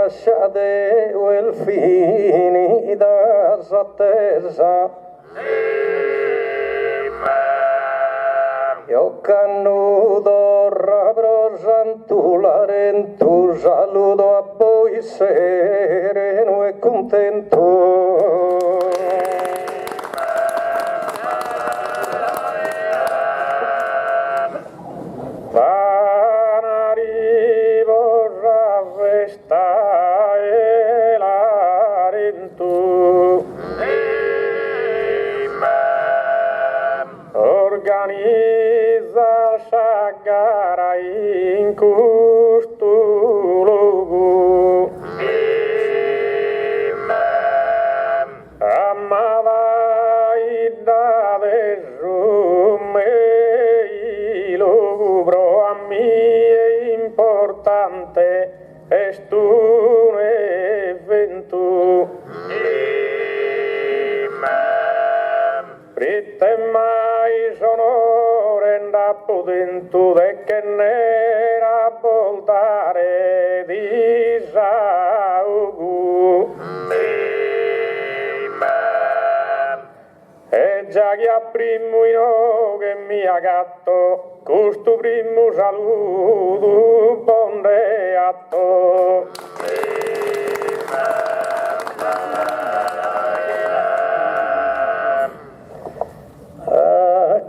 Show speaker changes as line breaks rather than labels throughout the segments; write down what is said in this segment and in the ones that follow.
lasciate quel finita s'attesa. Io cannuto rappresentare in tu saluto a voi sereno e contento. Vanarivo ravesta e l'arentu. Organizza sagara in questo luogo. Amava da desume il luogo a me è importante è un evento. Pritte mai sono renda potento de che nera voltare di saugu. E già che a primo io che mi agatto, questo primo saluto bonde atto.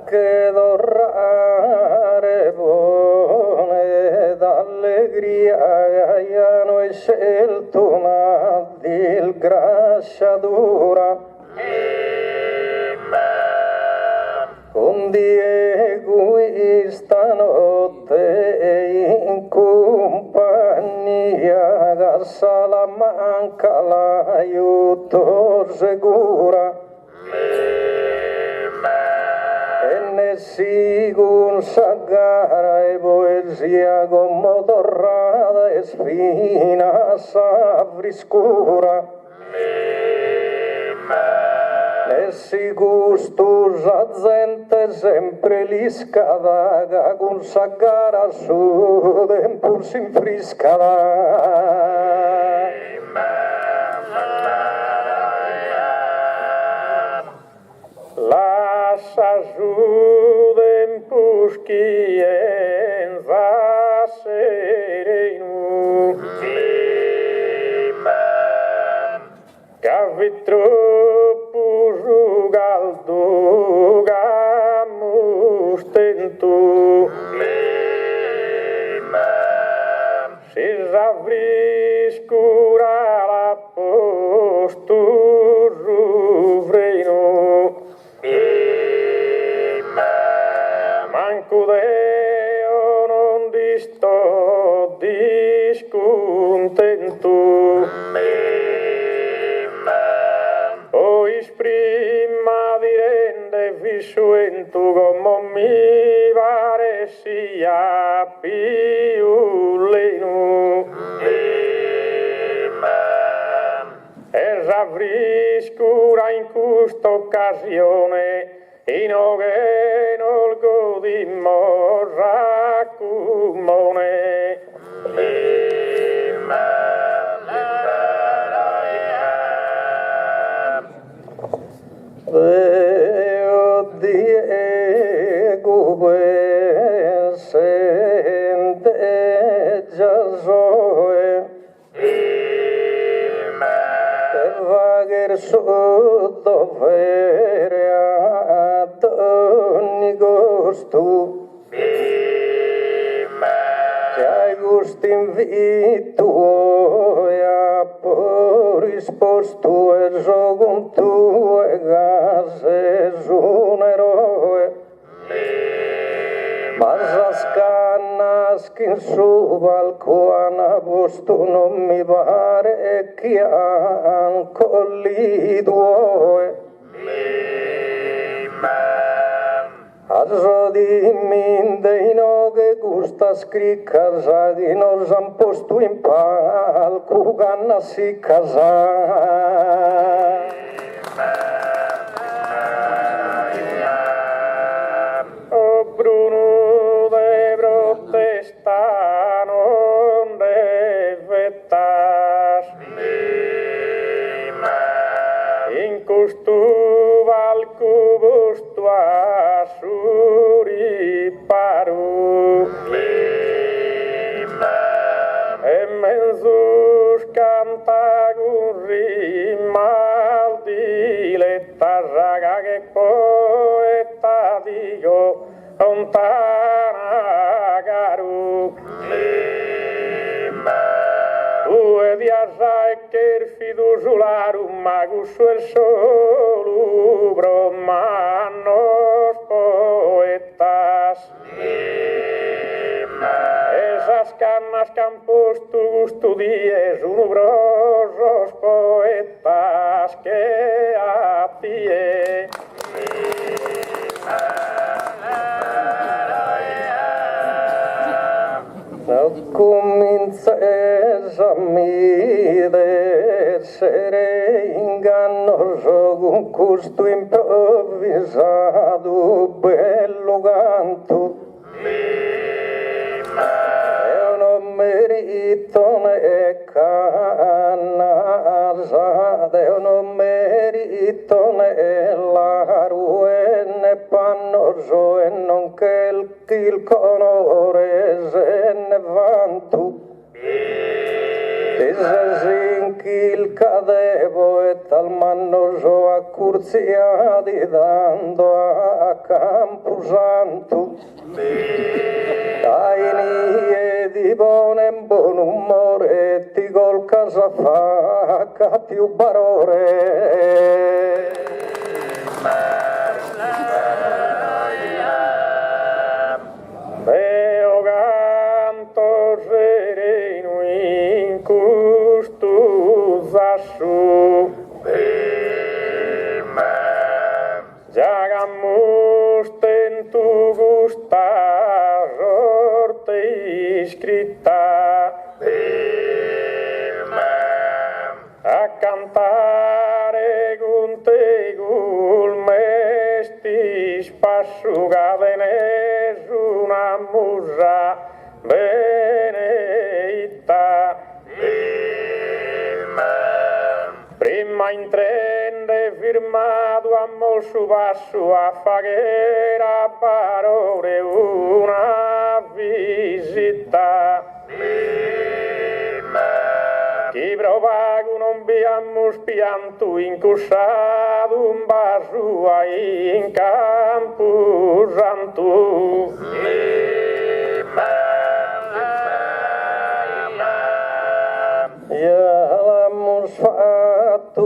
Che dorare buone d'allegria hanno scelto una disgraziatura. Con Diego stanotte in compagnia da Salamanca l'aiuto sicura. E ne si consagara e poesia come torrada e spina sa friscura. E si gustosa gente sempre li scadaga consagara su tempo si infriscala. Lascia giù tempus chi enza sereno. Cavi troppo giugaldo gamustentu. Si s'avriscura la postu giuvreno. Manco deo non disto discontento. O esprima di rende visuento come mi pare sia piuleno. E s'avriscura in questa occasione in che non godimmo raccumone. Deo Diego sente Giasoe vagher sotto fere ad ogni gusto. Che hai gusto invito e a po' risposto e so con tue case su un eroe. Ma sa scanna in su balcone posto non mi pare che anco lì due. Adesso dimmi dei no che gusta scricca sa che non s'han posto in palco canna si casa. Oh Bruno de protesta non deve canta con rima diletta raga che poeta dico lontana caru tu e di assai che il fidu sularum magus el solu bromanos poetas esas canas que han puesto gusto dies unubrosos poetas que a ti
comincias a mi de essere ingannoso con questo improvvisato bello canto. Io non merito né canasata, io non merito né l'arue né pannoso e non che il colore se ne vanto. E se sinchi il cadevo e tal mannoso accurziati dando a Camposanto. Dai di buon umore ti col casa fa più barore.
Io canto sereno in custo zassu Giagamusten tu gusta sorte iscritta a cantare con te col mesti spassugate nessuna musa beneitta prima in trende firmato a molto passo a faghere parole una visita chi provago non abbiamo spianto incussato un basso in campo santo
Ya l'abbiamo fatto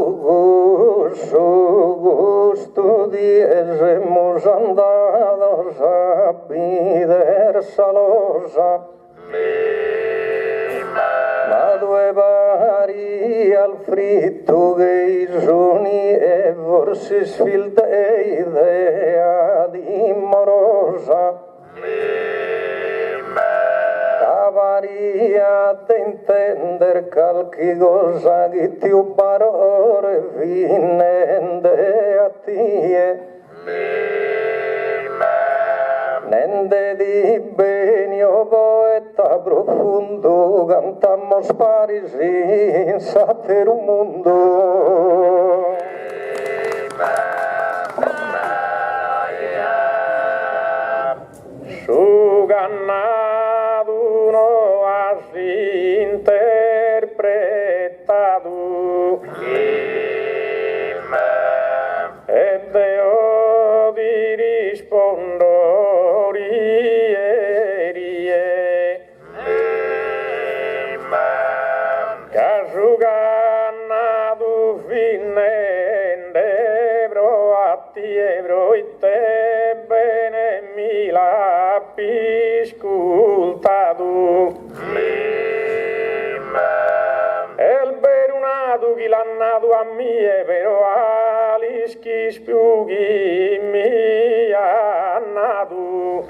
gusto di siamo andato a pider salosa ma due pari al fritto che i giorni e forse sfilda idea di morosa Cavaria te intender qualche cosa che ti parore finende a tie Nende di bene o poeta profondo cantammo sparisi in satero mondo
su gannato no has interpretato e Deo ti rispondo rie casu gannato finende bro a tie bro te bene mi la piscultato el berunato chi l'ha nato a mie però alischi spiughi mi ha nato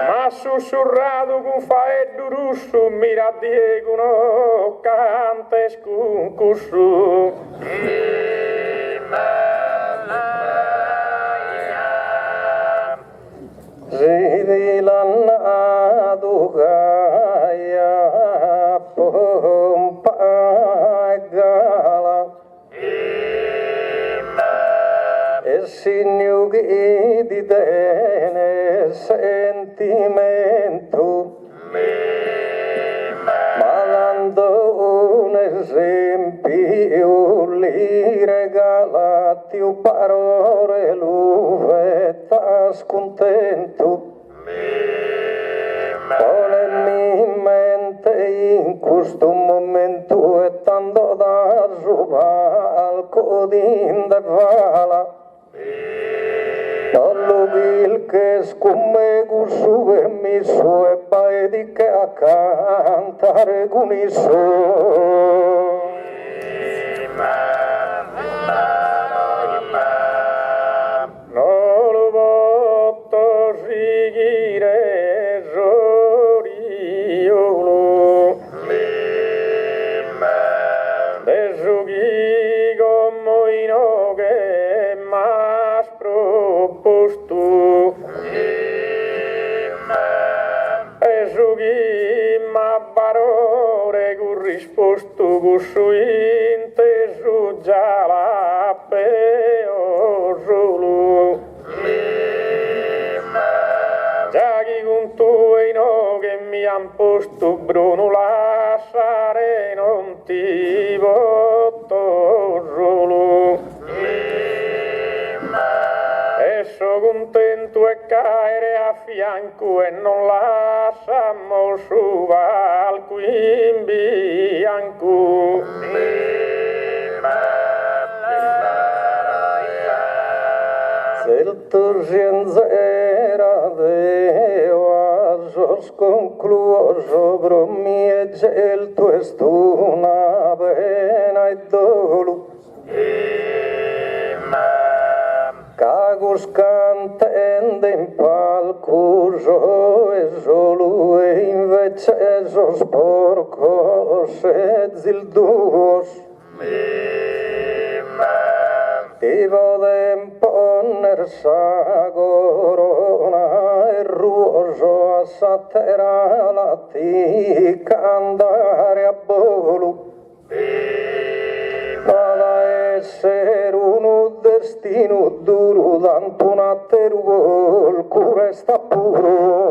ma sussurrato con faeddo russo mira Diego no cante scuncussu
Zidi l'annato gaia pompa gala e signughi di bene sentimento ma tiu parole l'uvetta scontento. Pone mi mente in questo momento e tanto da giova al codin de vala. Non lo vil che scumme gusu e mi su e paedi che a cantare con i so.
Non lo voto seguire Zoriolo de Zughi come in oghe mas proposto e Zughi ma barore gu risposto gu su inteso già la peo solo Giaghi con tu e no che mi han posto Bruno lasciare non ti voto solo e so contento e caere a fianco e non lasciamo su valco in bianco
Celto genzera deva jos concluoso bromi e gelto estuna bena e dolu Cagus cantende in palco jo e solo e invece jos porcos e zilduos Tivo de poner sagorona e ruoso a satera la tica andare a bolu. Vada essere un destino duro, tanto una terugo, il cuore sta puro.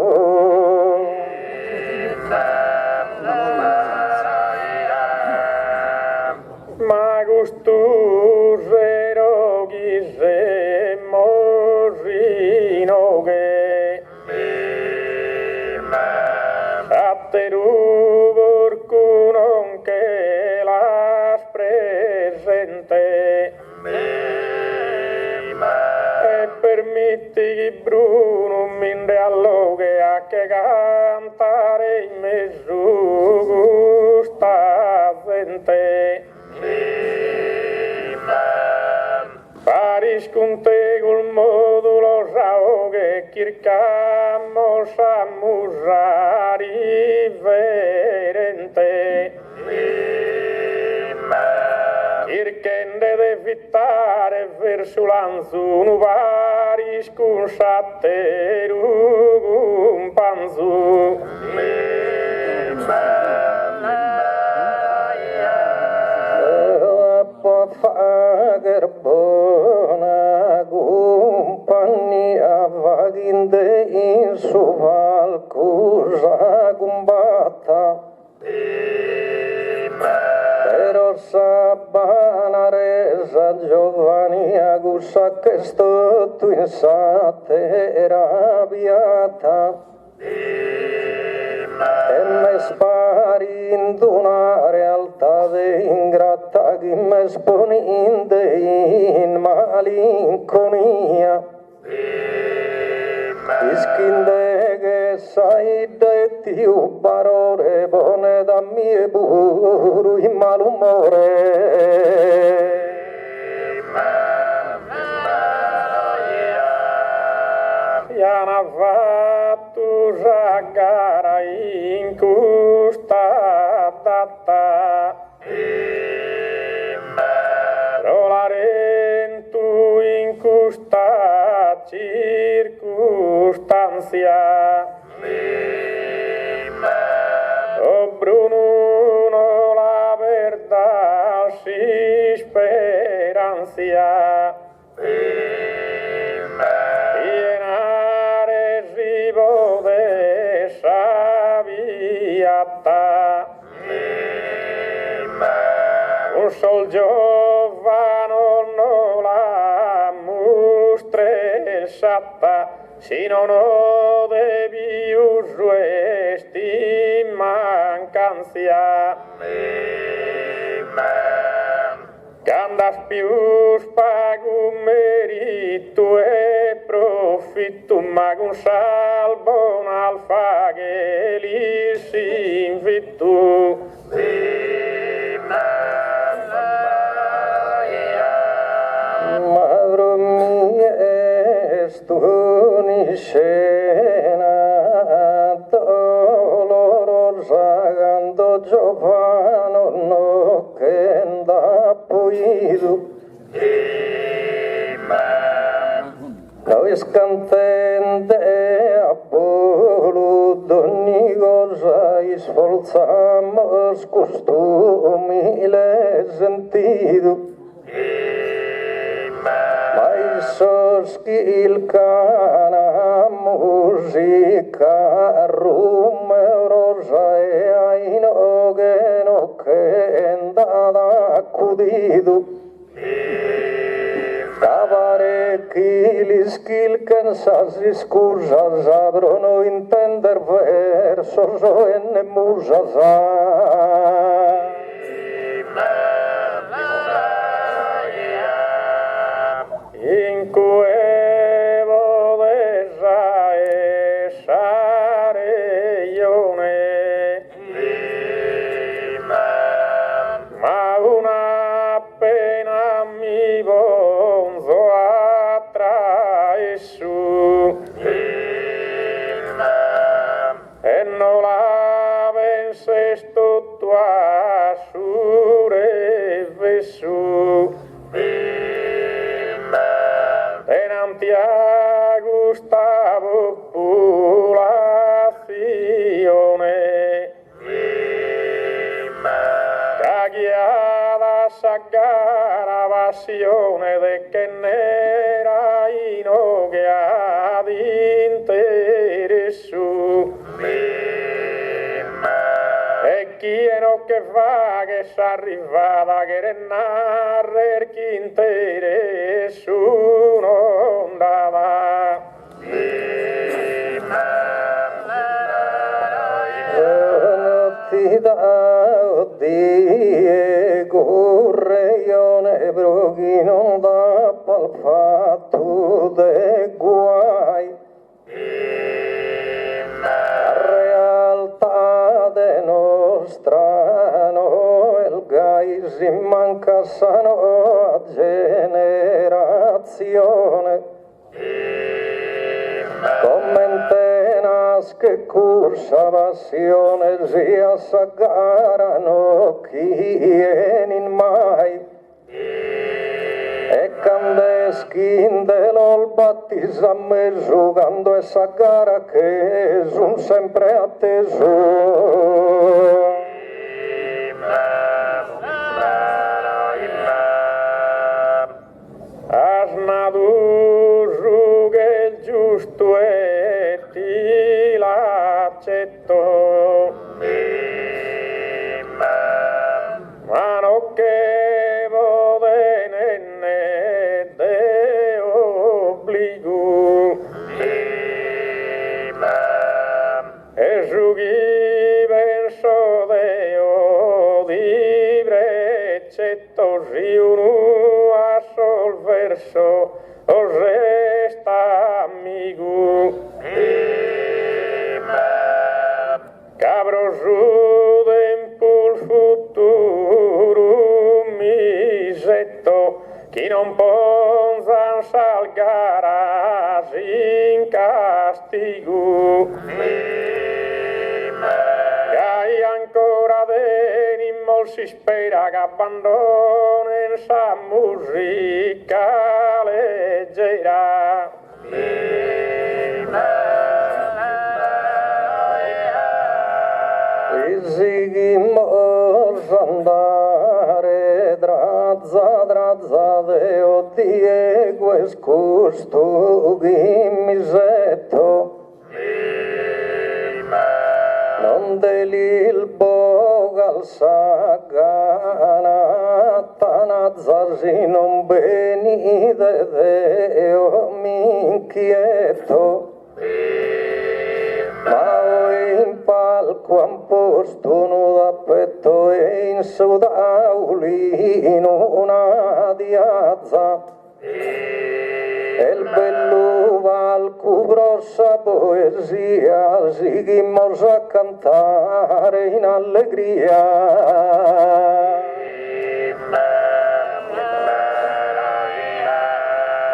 Ma gusto zero gise mosino che atteru vorcunon che las presente e permetti che Bruno minde alloghe a che cantare in mezzo gusta gente Paris con te col modulo sao che circamos a musari verente Circhende de fittare verso l'anzuno Paris con satteru con panzu
Fager bona compagnia vaginde in su valcusa gumbata però sabana resa giovani agussa che sto tu in sate rabiata e me spari in una realtà de ingrata che me sponi in malinconia ischinde che sai detti un parole buone da mie buru in malumore
Iana fatto giagara in questa data Rolarento in questa circostanza O Bruno no la verdad si speranza Un sol giovane non la esatta, si non devi usuesti mancanzia. Candas pius pagum meritu e profittum magum salvon alfagelis invitu.
Madrum miestun scena dolorosa gando giovano no kenda puidu. Nois cantende apolo d'ogni cosa sforzamos costumi le sentido. Mais sos il cana musica rumorosa e aino che andata accudido. Cavare chilis kilken sasi scusas abrono intender versos o enne musas.
Incuevo desa esareione, ma una pena mi bonzo attraessu, e non la venses tutto a surevessu. Tenantia Gustavo popolazione, caghiada s'aggaravazione de che n'era che ad interessu. E chi è no che fa che s'arrivava che ne narrer chi interessu non dava.
Ti da Diego Reione broghi non da pal fatto de guai. Realtà de nostra no el gais in mancasano a generazione. Commentenas che cursa passione sia s'aggarano chi in mai. E candeschi del'ol battisame giocando essa gara che son sempre atteso.
Asnadu che il giusto e ti l'accetto, ma non che vodene de obbligo, e giughi verso deo di brecetto riunu a sol verso o resta amigo. Cabro giudem pul futuro misetto, chi non ponzan salgaras in castigo. Gai ancora denimo si spera che abbandonen sa musica leggera.
Esigimos andare drazza deo Diego escusto misetto. Non Andelil bogal sagana tanazzazi non beni de Deo mi inquieto ma in palco han posto da petto e in sudaulino una diazza el bello val grossa poesia seguimos a cantare in allegria.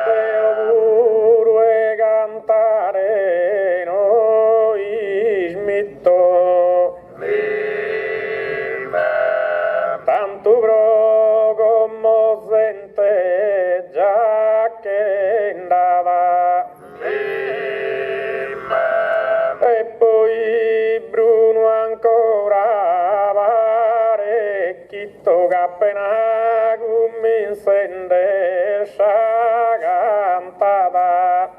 Deo pure cantare noi smitto tanto pro come sente già che andava e poi Bruno ancora parecchito che appena cominciende sa cantava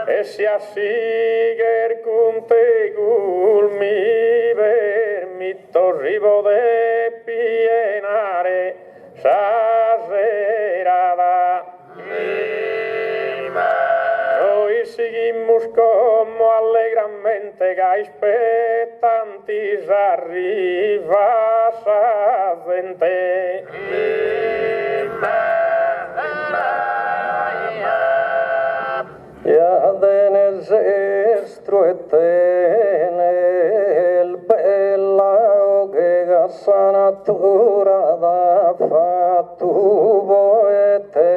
e si assiger con te mi permitto ripode pienare sa serata noi seguimos como allegramente che aspettanti s'arriva sa gente
Ya denez estro el bella che gassa natura da fatto poete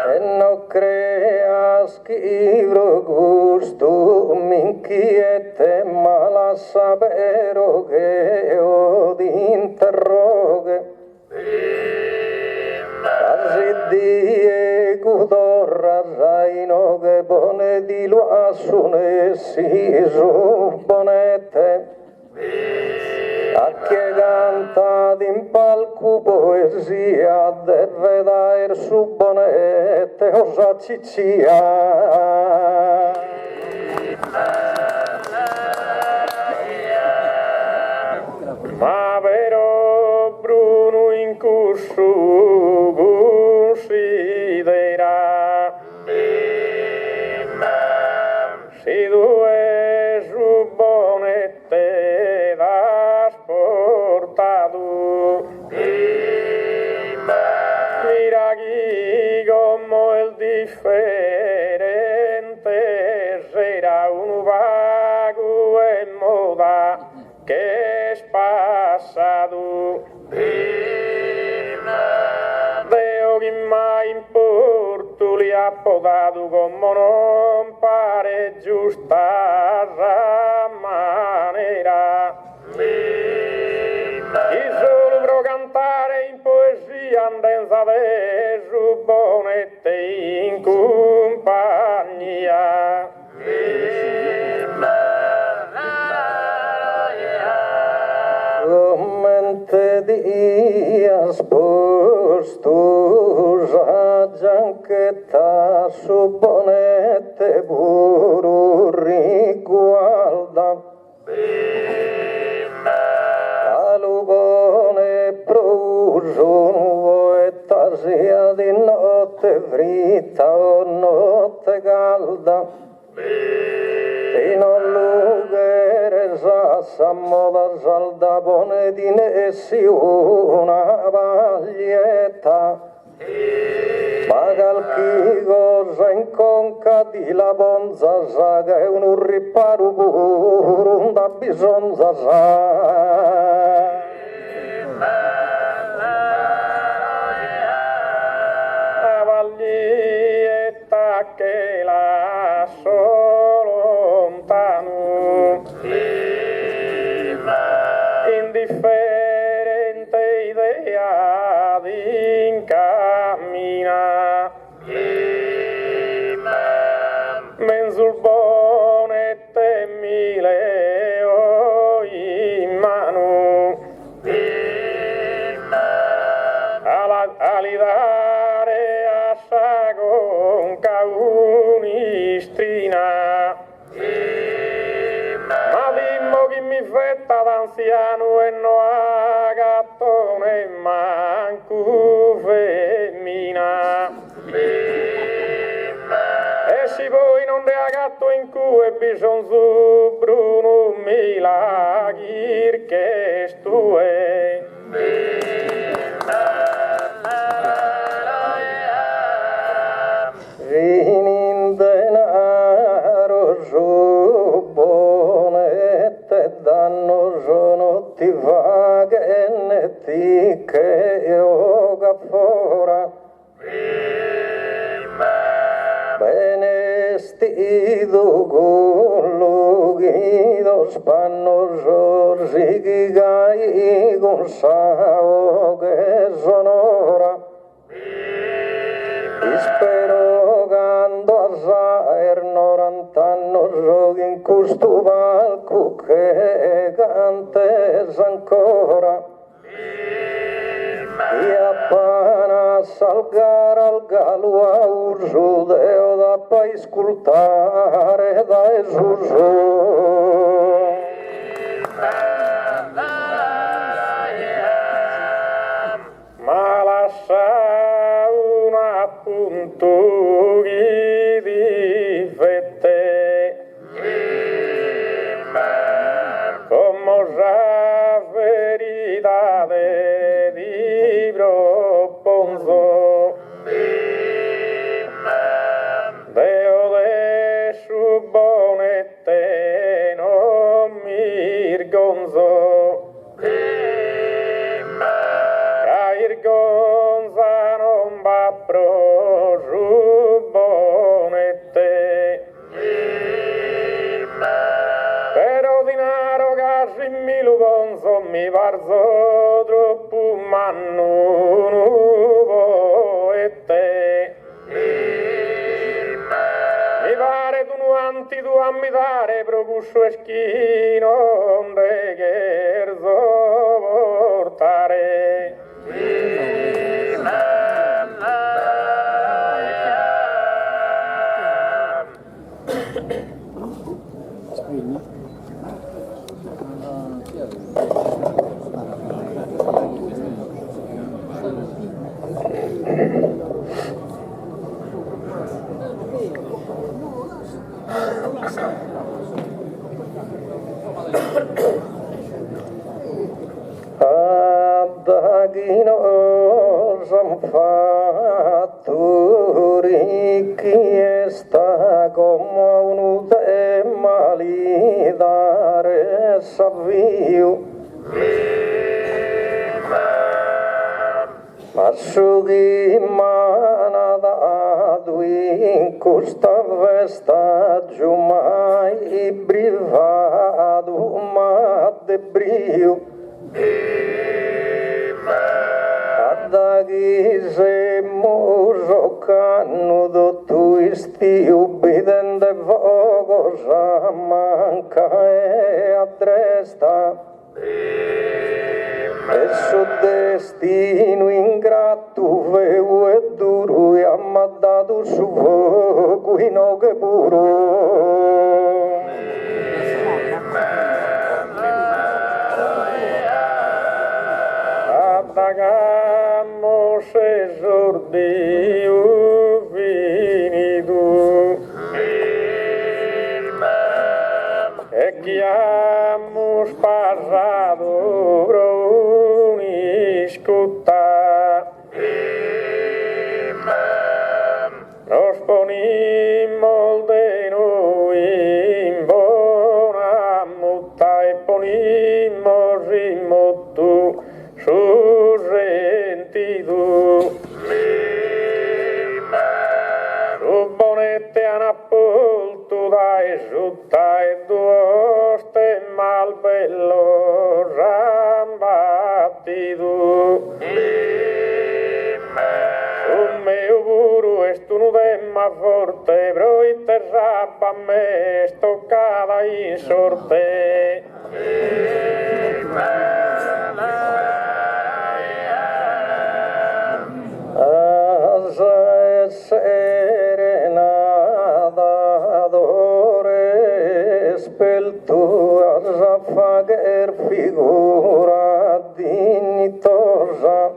e no creas chibro gusto mi inquiete ma la sapero che od interroghe Casi Diego Dorra Zaino che pone di luasune si supponete a che canta in palco poesia deve dare supponete osa ciccia
ma però Bruno in corso considera si due subbonette da sportato mira chi come il differente sarà un vago e moda che è spassato Deo che mai in porto li ha podato come non pare giusta manera chi solo pro cantare in poesia andenza de subbonette in compagnia
Mente dias postus a gianchetta suppponete puru riguarda Alugone pruso nuvoetta sia di notte fritta o notte calda fino all'ughere sassa moda salda pone di nessi una paglietta ma qualche cosa in conca di la bonza sa che è un riparo puro un da bisonza sa
la paglietta che la solo lontano indifferente idea di incammina menzul bonette mille o in mano alidare a sagon caunistrina fetta d'anziano e no a gattone manco femmina. E si poi non de a gatto in cui e bison su Bruno milagir che stue.
In denaro su bonette danno sono ti vaghe ti che io gaffora bene stido con lugido spanno sorsi gai con sao che sonora spero gando a saer 90 anni giochi in questo palco che cantes ancora e appena salgare al galo a uso deo da poi ascoltare da esuso
ma lascia un appunto di fette come già verità di proponzo deo de su bonette non mi gonzo Gonza non va pro su bonette però dinaro gasi mi lugonzo mi varzo troppo mannu nuvoette mi pare tu nuanti tu a mi dare pro cuscio e schino onde cherzo portare
Adagino son fatto richiesta come uno de mali dare savio ma su di manadato in questa vesta giù mai privato ma de brio da chi se muso cannudo tu sti ubbidende vogo sa manca e adresta e su destino ingrato veu e duro e ammaddato su vogo in oghe puro
Adagamo se sordi finito e chiamo spassato bruni scutta nos ponimmo de noi in buona mutta e ponimmo in motto su sentido su bonette anapolto da esutta e duoste malbello rambattido su meu buru estu demma forte bro interrapa me stoccada in sorte serenada dore speltu
fazer figura dignitosa.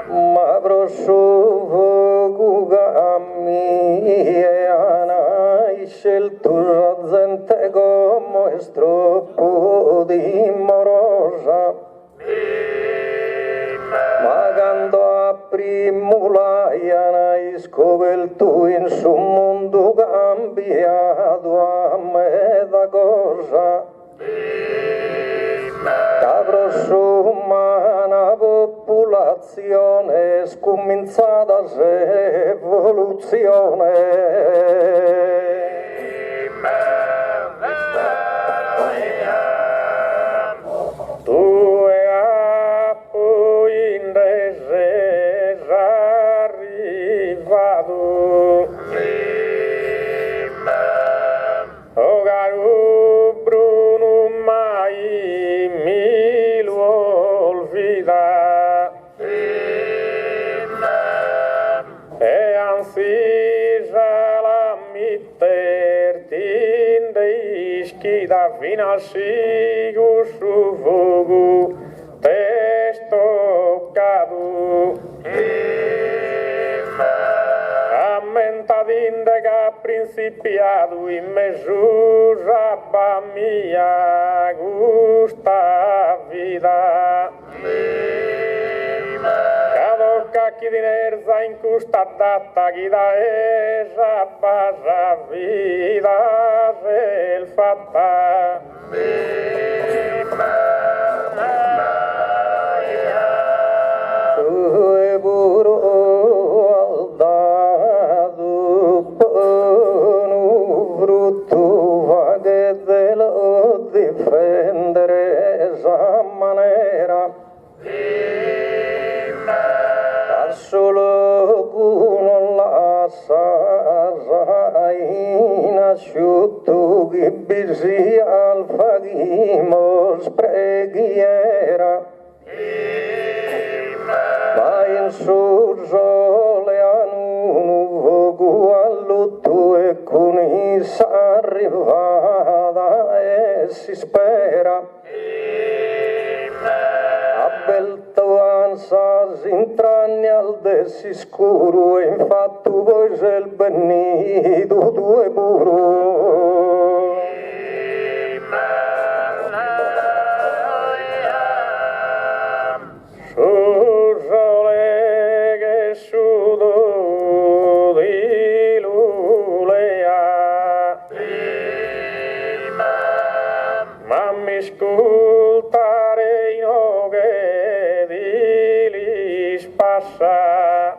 Ma prosciugo mia hai scelto la gente come troppo dimorosa. Ma quando primulaia hai scoperto in su mondo cambiato a me da cosa. La prosciumana popolazione scominciata s'evoluzione.
Tu e appo in deserto arrivato. O caro Bruno mai mi lo olvida. E anzi già la mittertin de ischida fino a sigo su fogo te stoccado. Ammentadin de che principiado in mesura ba mia gusta vida. Chi di nerza in custa data chi da esa barra vida el fatta.
Tu e puro al dado ponu frutto va che te lo difendere esa manera. Solo con la sasa in asciutto che bisi al fagimos preghiera. Ma in sul sole a nuovo all'otto e con i s'arrivata e si spera. Beltoanza s'intranni al dessi scuro e infatti voi sei il benito due puro.
Su sole che sudo di lulea, ma mi ascoltare in oghe di li spassa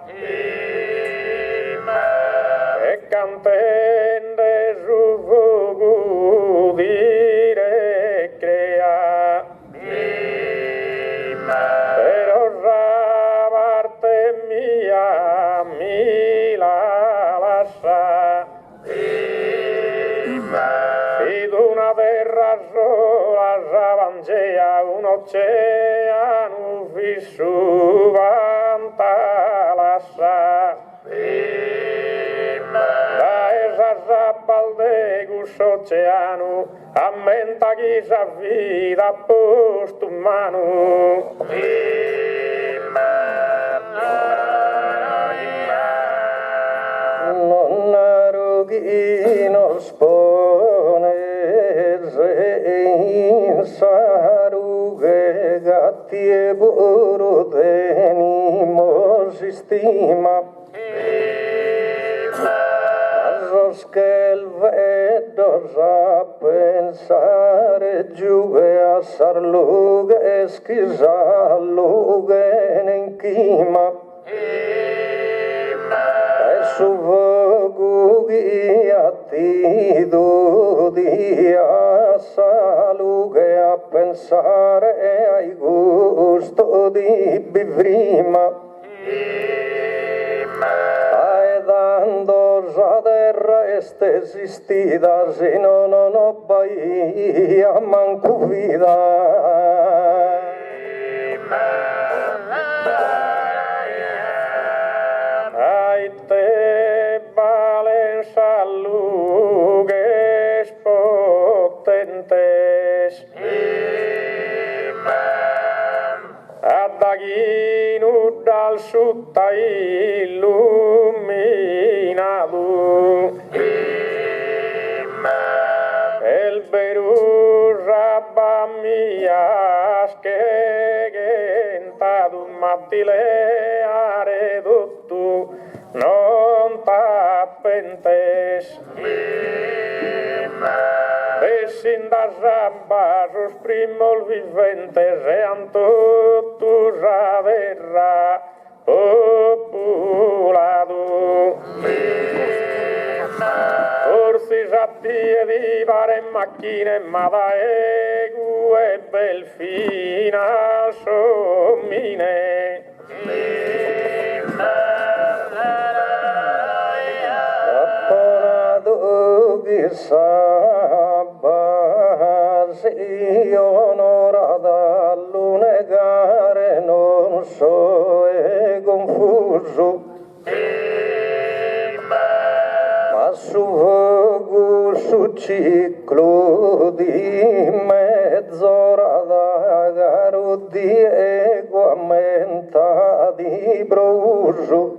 e cantende su fuoco dire crea. Però la parte mia mi la lascia. Ed una terra sola s'avangea un oceano vissu vanta lascia. Da esa zappaldegus oceano ammenta chi sa vita posto in mano.
Non arroghino spone in sarughe gatti e borodeni si stima. Che il vedo sa pensare giù e a sarlughe e schisallughe in chima. E su vogu ti di a salughe a pensare ai gusto di bivrima. Dando già terra este esistida, si no non ho bahia manco vida.
Ai te valen salughe tileare tutto, non t'appentes. Vessin das ambas os primos viventes ean totus a terra populado. Forsis a piedi varen macchine, ma da egu e bel fina sommine.
Apponato chissà basi onorata all'unegare non so è confuso. Ma su fuoco su ciclo di mezz'ora da caro di eguamenta di bruso.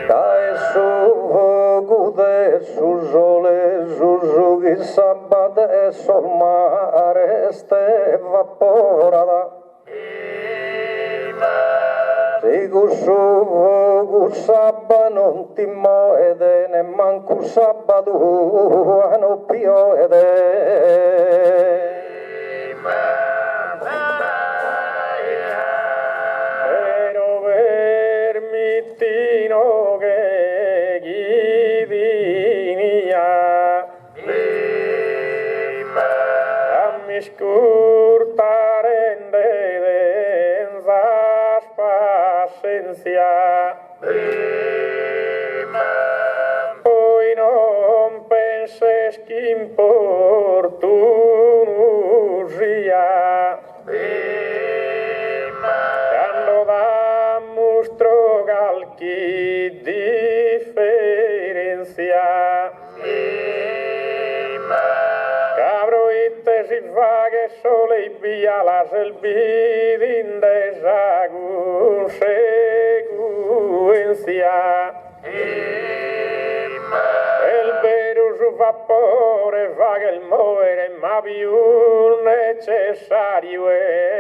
Dai su fuoco de su sole su che sabato e sul mare ste vaporata. Se su sabba non ti muove, ne manco sabato non piove.
Pero permittino che chi vinia a mi scurtare pazienza, poi non penses che importuno sia, quando damostro qualche differenza, cabro itte si fa che sole i via la selbidin desagun sequencia. El vero su vapore fa che il muovere ma più necessario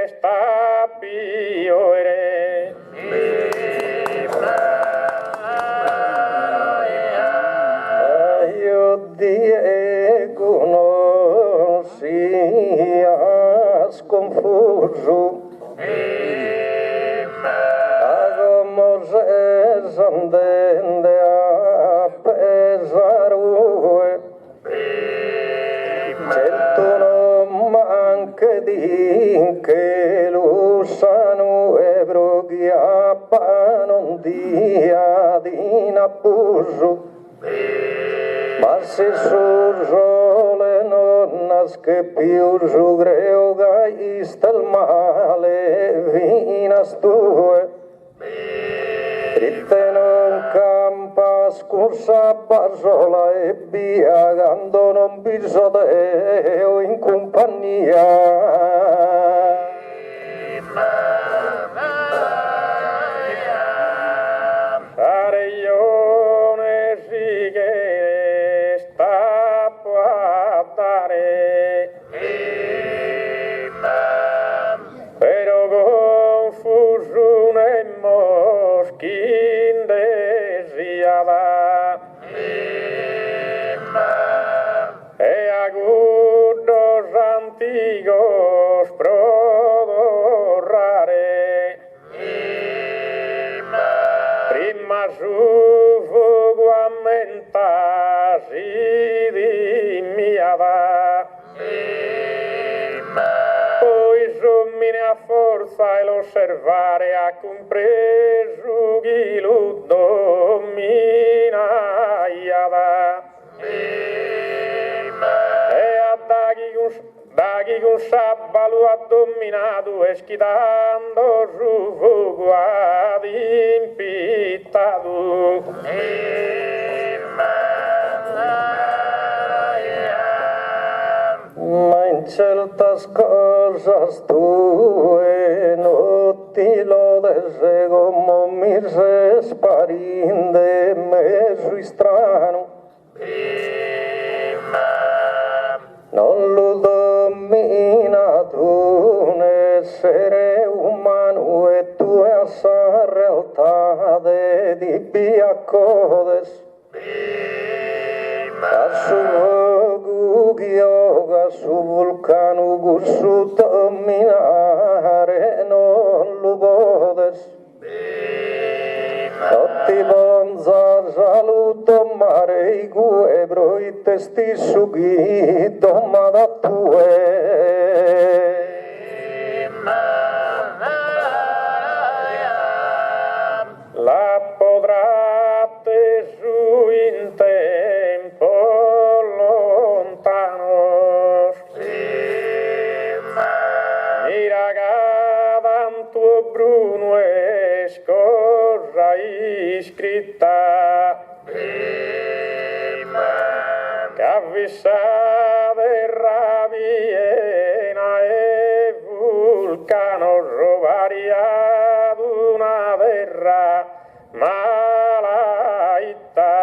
sta piovere.
Io Diego non sia sconfuso. Como se s'entende a pesarue, certo non manca di che lo sanno e broghiappa non dia di abuso. Ma se sul sole non nasce più su creo che il male vinas tue. Dritte non campa scorsa basola e via quando non bisogna in compagnia.
Areione si che sta a dare, però confusione moschin desiava, e agudos antigos prodorrare, prima su fuoco ammentasi di miava, poi sommine a forza e l'osservare ha compreso chi lo dominava, e a daghi con sabbalo ha dominato e schidando su fuoco ad impittato.
Ma in certas cosas tue no ti lo dese como mi resparinde me sui strano. Non lo domina tu un essere umano e biacodes Asuvogu gioga su vulcanu gussu dominare non lo podes Totti bonza saluto mare i guebro i testi sughi domada tue
La podrate su in tempo lontano miragadan tuo bruno escorra iscritta che avvisa de rabiena e vulcano rovaria d'una terra malaita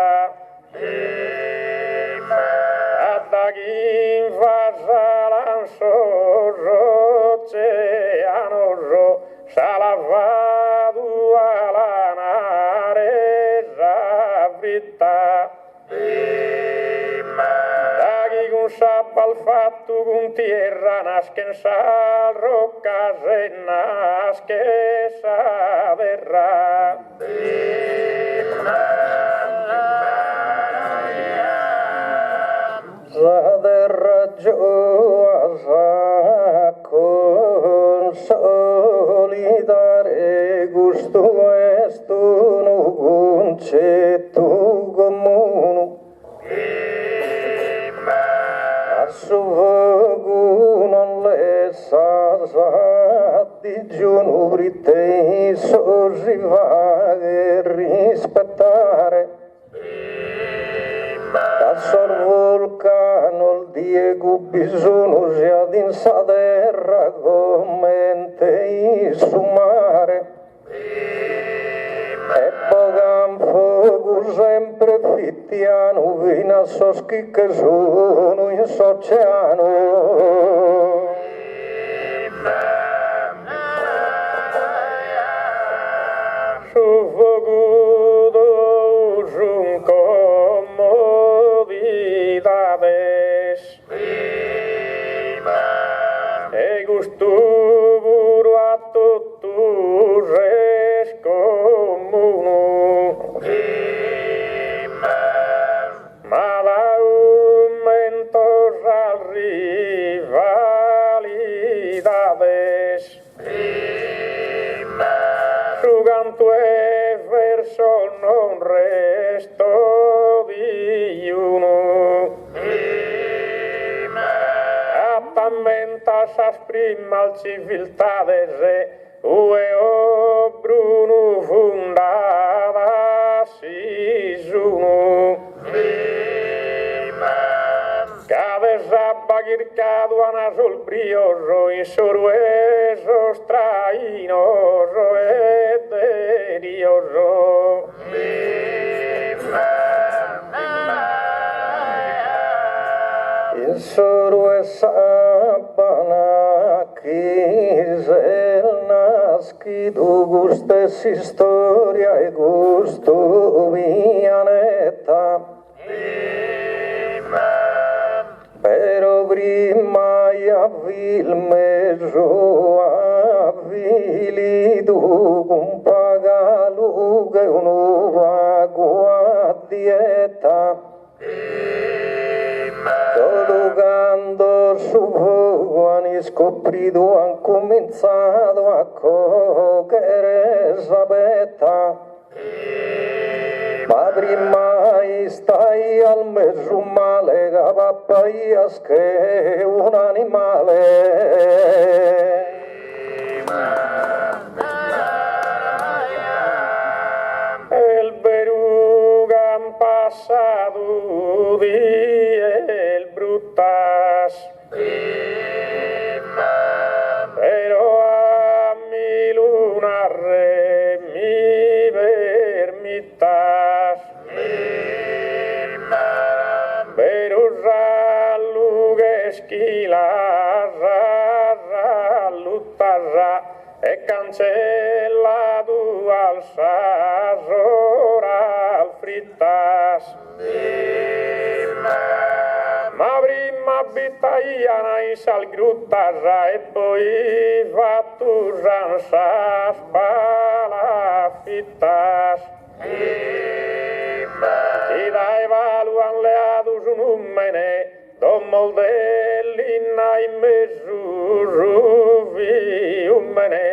Adagin vasalan sorro oceano salavadu alanare zavritta Daghi con sabbal fatto con tierra nasken sal roccas e nasche sa verrà
Zader gioasa consolidare gusto estu no concetto comunu Assuvogu non le sa digiuno britei sorrivare rispettare Tassor vulcano il Diego bisogno sia din sa terra commente su mare e pogam fogu sempre fittiano vina soschi che sono in s'oceano
su fogudo un comodidades e gustuburo a tutto res comunu ma aumentos al rivalidades Suganto e verso non resto di uno Attamentas as primal civiltades ue o bruno fundada si uno Cades abbagircado anazul brioso in soruesos trainoso e derioso
Il soro è sabana chisel nascido gustessi storia e gusto vianetta Pero prima il meso avvilido con pagalo che uno va a dieta Giocando su giovani scoprido han cominciato a cogliere sapetta ma prima stai al mezzo male che pappaias che è un animale
El berugan pasado di el brutas pero a mi luna re mi vermitas pero ralugues quilas lutarra e cancellado al sarrora Ma prima abitaiana in salgruttasa e poi fattusan sas palafittas. Si dai valuan leadus un ummene, dommoldellinna in messuruvi ummene.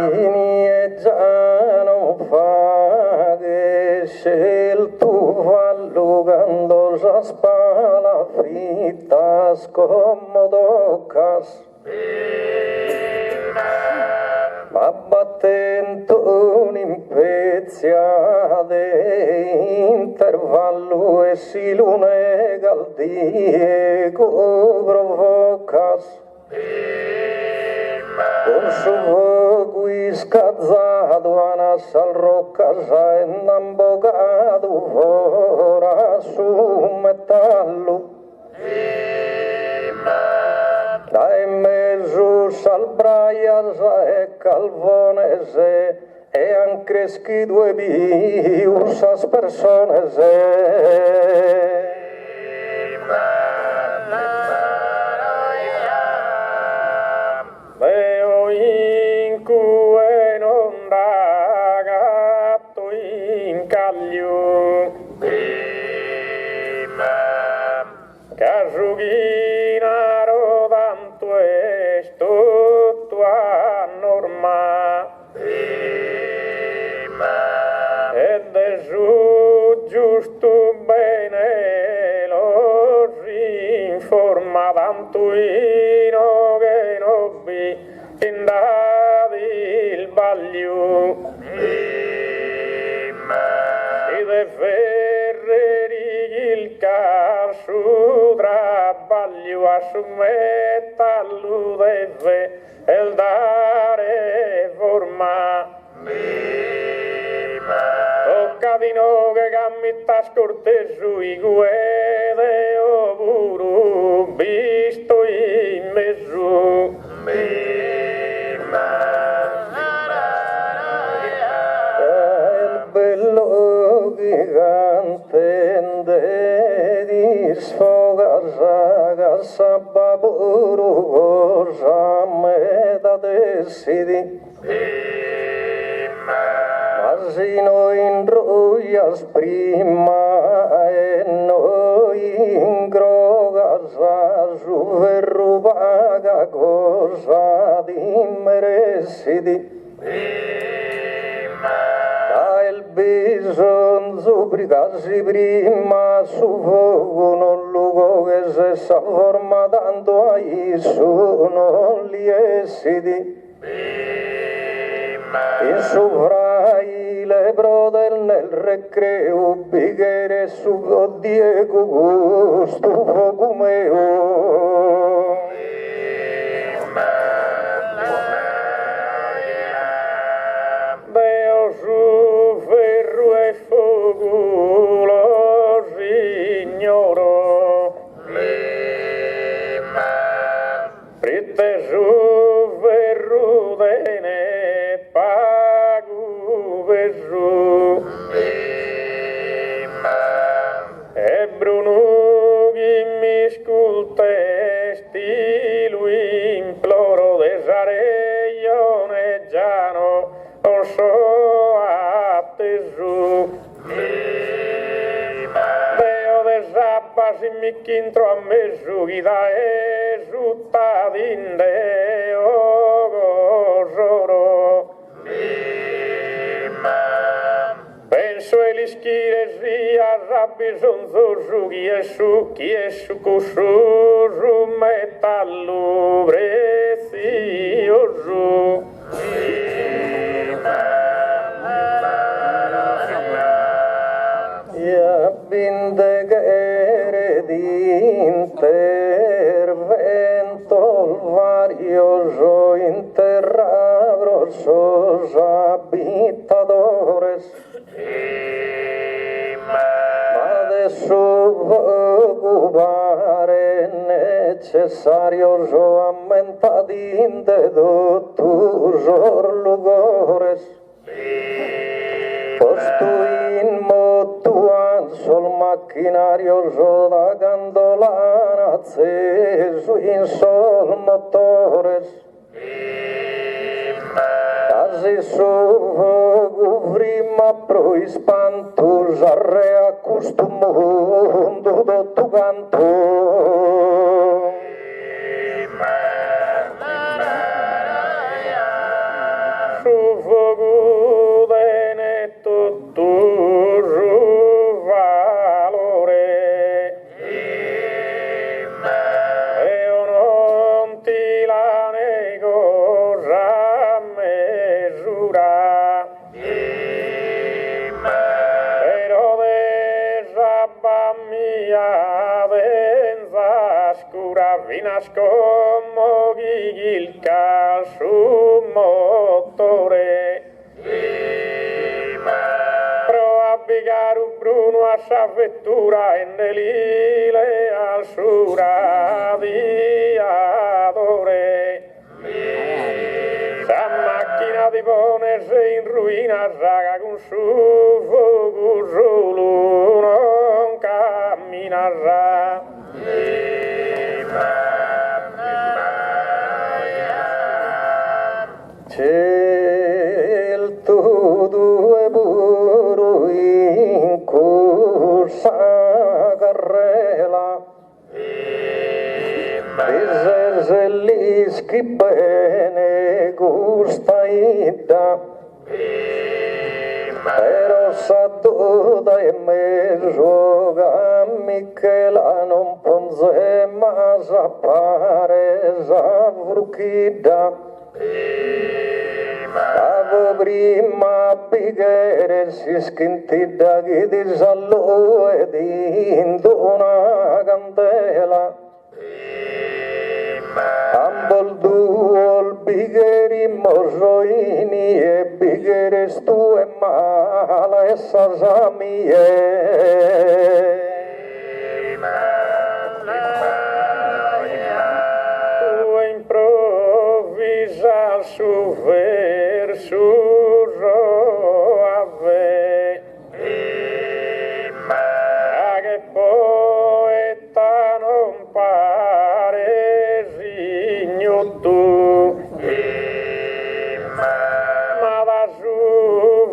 Inieggiano faghe sceltu vallugando sa spala fritta scomodocas. Ma battento un'impeziade intervallo e si lune galdiego provocas. Con suo guiscazzato anasal roccasa e nambogado ora su metallo. Dai mezzo salbraiasa e calvonese e anche schi due biusas personese.
Veo in cue non da gatto in caglio, casughina rodanto e tutto a norma, ed è su giusto bene lo si informa tanto che nobbi indadi il baglio. Si ferreri il caso trabaglio assumetta lo deve el dare forma. Tocca di no che cammita scorteso i guede o puru visto in mezzo.
Il bello gigante di sfoga sababuru cosa me da decidi. Asino in roias prima e noi in grogas su verrubaga cosa di meresidi. Il bison zubricasi prima su fuoco non luogo che se sa forma tanto ai su non li esidi. In sovrai le brode nel recreo bighere su Diego gusto fuoco meo.
Deo su ferro e fuoco lo signoro. Fritte su ferro dene pagu verso. E Bruno chi mi ascoltesti lui imploro desare io ne giano o so atteso. Deo desappa si mi chintro a mezzo chi da esutta d'inde o gosoro. Penso e l'ischire sia rabbisonzo su chi è su cusso su metallo prezioso.
Ja binde gere di intervento varioso interrabrosos habitadores. Adesso ocupare ne necessarios o aumentatin de tus lugares. Postuin motuan sol maquinarios o da gandolan acceso in sol motores. Quasi sono prima pro ispantus arre accostumundo do tu canto.
Su fogo dene tutto valore. Io non ti la nego a misura. Però de rabba mia denza scura vinascomo gigilca su motore. Pro abbigare un bruno a sa vettura e nelile al sura di adore. Sa macchina di Bones in ruina raga con su fuoco solo non camminarà.
C'è due buru in corsa carrela, Deserzellischi bene gusta ida, però sa toda e me gioga Michela non ponze ma appare zavruchida. Avo prima bigere si schintida che di sallo e di una candela. Ambol duol bigeri mosoini e bigeres tu e mala e sasamie.
Improvvisa su verso ave, che poeta non pare signo tu, ma da su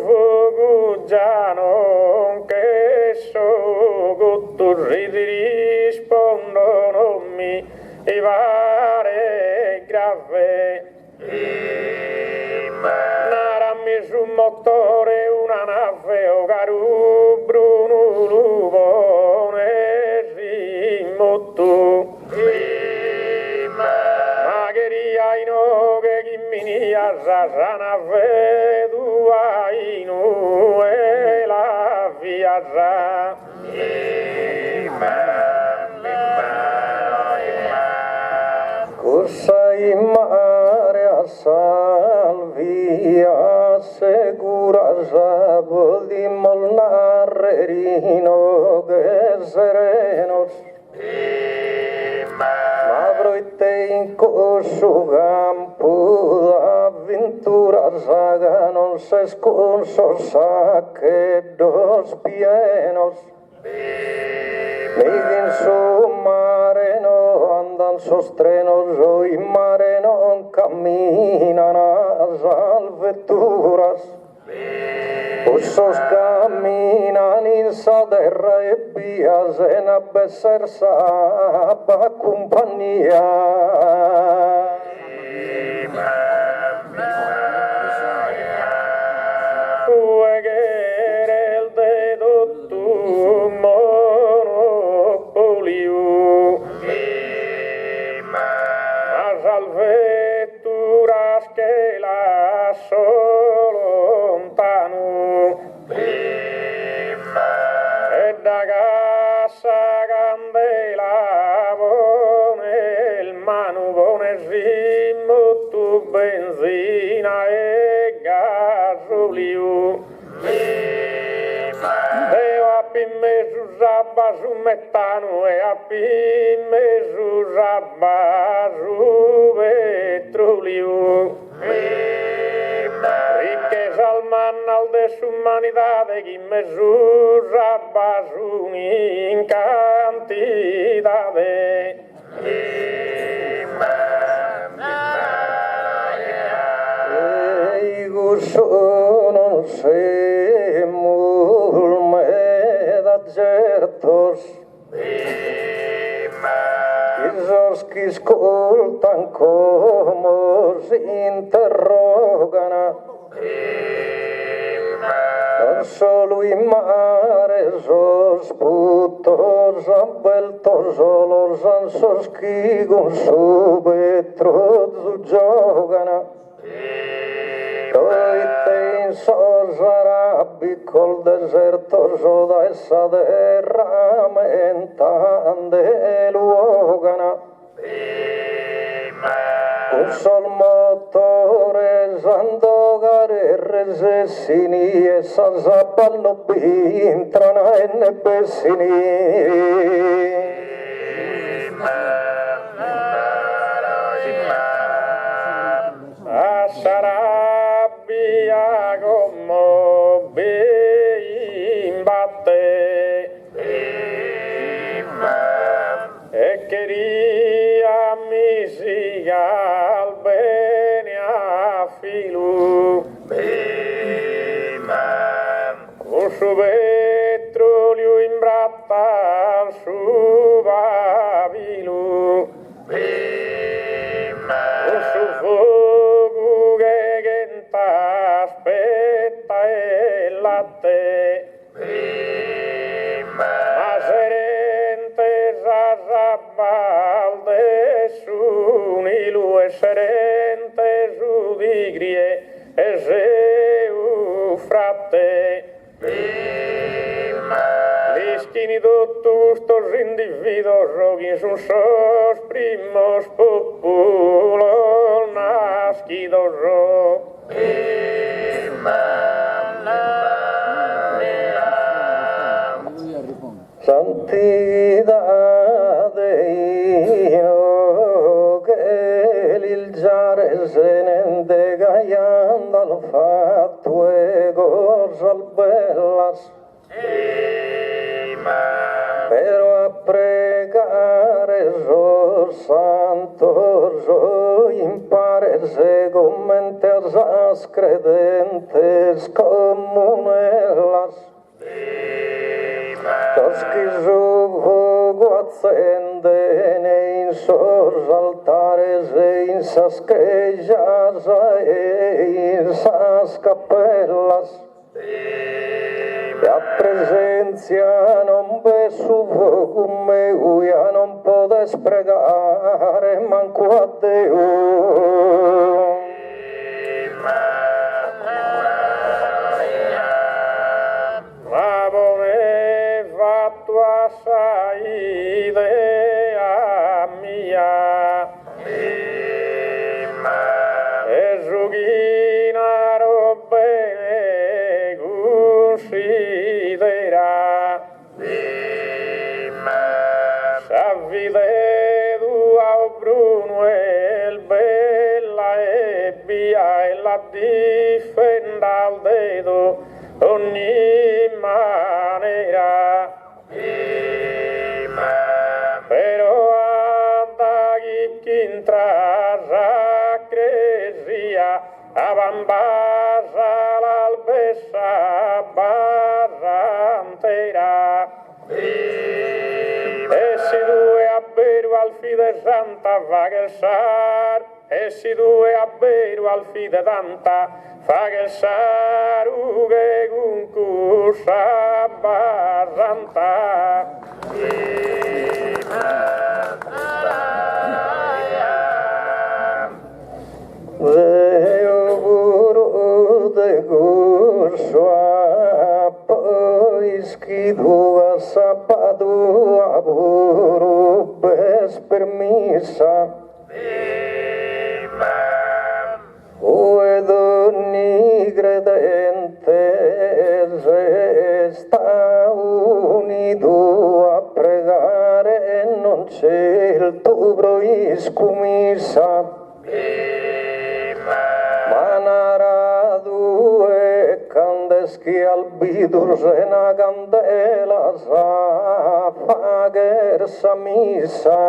fuoco già non che so tu rispondono mi e pare grave. Narami su motore una nave o caru bruno luvone rimotto. Magheria ino che chiminia rana vedua ino e la viaggia.
Corsa in mare a salvia segura sabo di molnarrerino che serenos. Ma proite in corso campo d'avventura saga non se sconso sa che dos pienos. Migin su mare no andan sostrenos o in mare non camminan as alvetturas. Ussos camminan in sa terra e vias en abbesser sa compagnia.
Alvetturas che lascio lontano e da casa candela pone il mano pone rimmo tu benzina e gasolio devo a mesu zabazu metano e api mesu zabazu petróleo. Riqueza al manal de su humanidade que mesu zabazu in cantidade.
Sono se mulmeda certos esos que escoltan como si interrogano non solo i mares os putos abeltos los ansos que con su vetro giocano. Noi tensos arabi col deserto soda essa derramentande luogana. Un sol motore sandogare resessini e s'azaballo bintrana e nebessini.
Sarabia como bimbate e quería misiga albenia filu con su petrolio imbratta su babilu con su fuoco aspetta il latte ma serente zazabalde su nilu e serente su digrie e seu fratte Lischini tutto gustos individuos rogin son sos primos populos nascidos
Santidade io che il giare se ne indegaiando al fatto e cos'al bellas pero a pregare so santo so imparese commente as credentes comunelas los que su accenden in sos altares e in sas quejas e in sas capellas e a presenza non ve su come uia non podes pregare manco a Deo.
Ma bone fatto assai idea mia e zughina bene considera s'avvide tua Bruno e bella e via e la difenda al dedo ogni manera però anda chi intrasa cresia a bambasa l'albessa barrantera e si due a beru al fide santa va che sar e si due a beru al fide tanta fa che saru che concursa barranta
Deo guru de guswa pois que dua sapadu aburu bes permisa Uedo nigredentes esta uni iscumisa manaradu e candeschi albidur sena candela sa fager samisa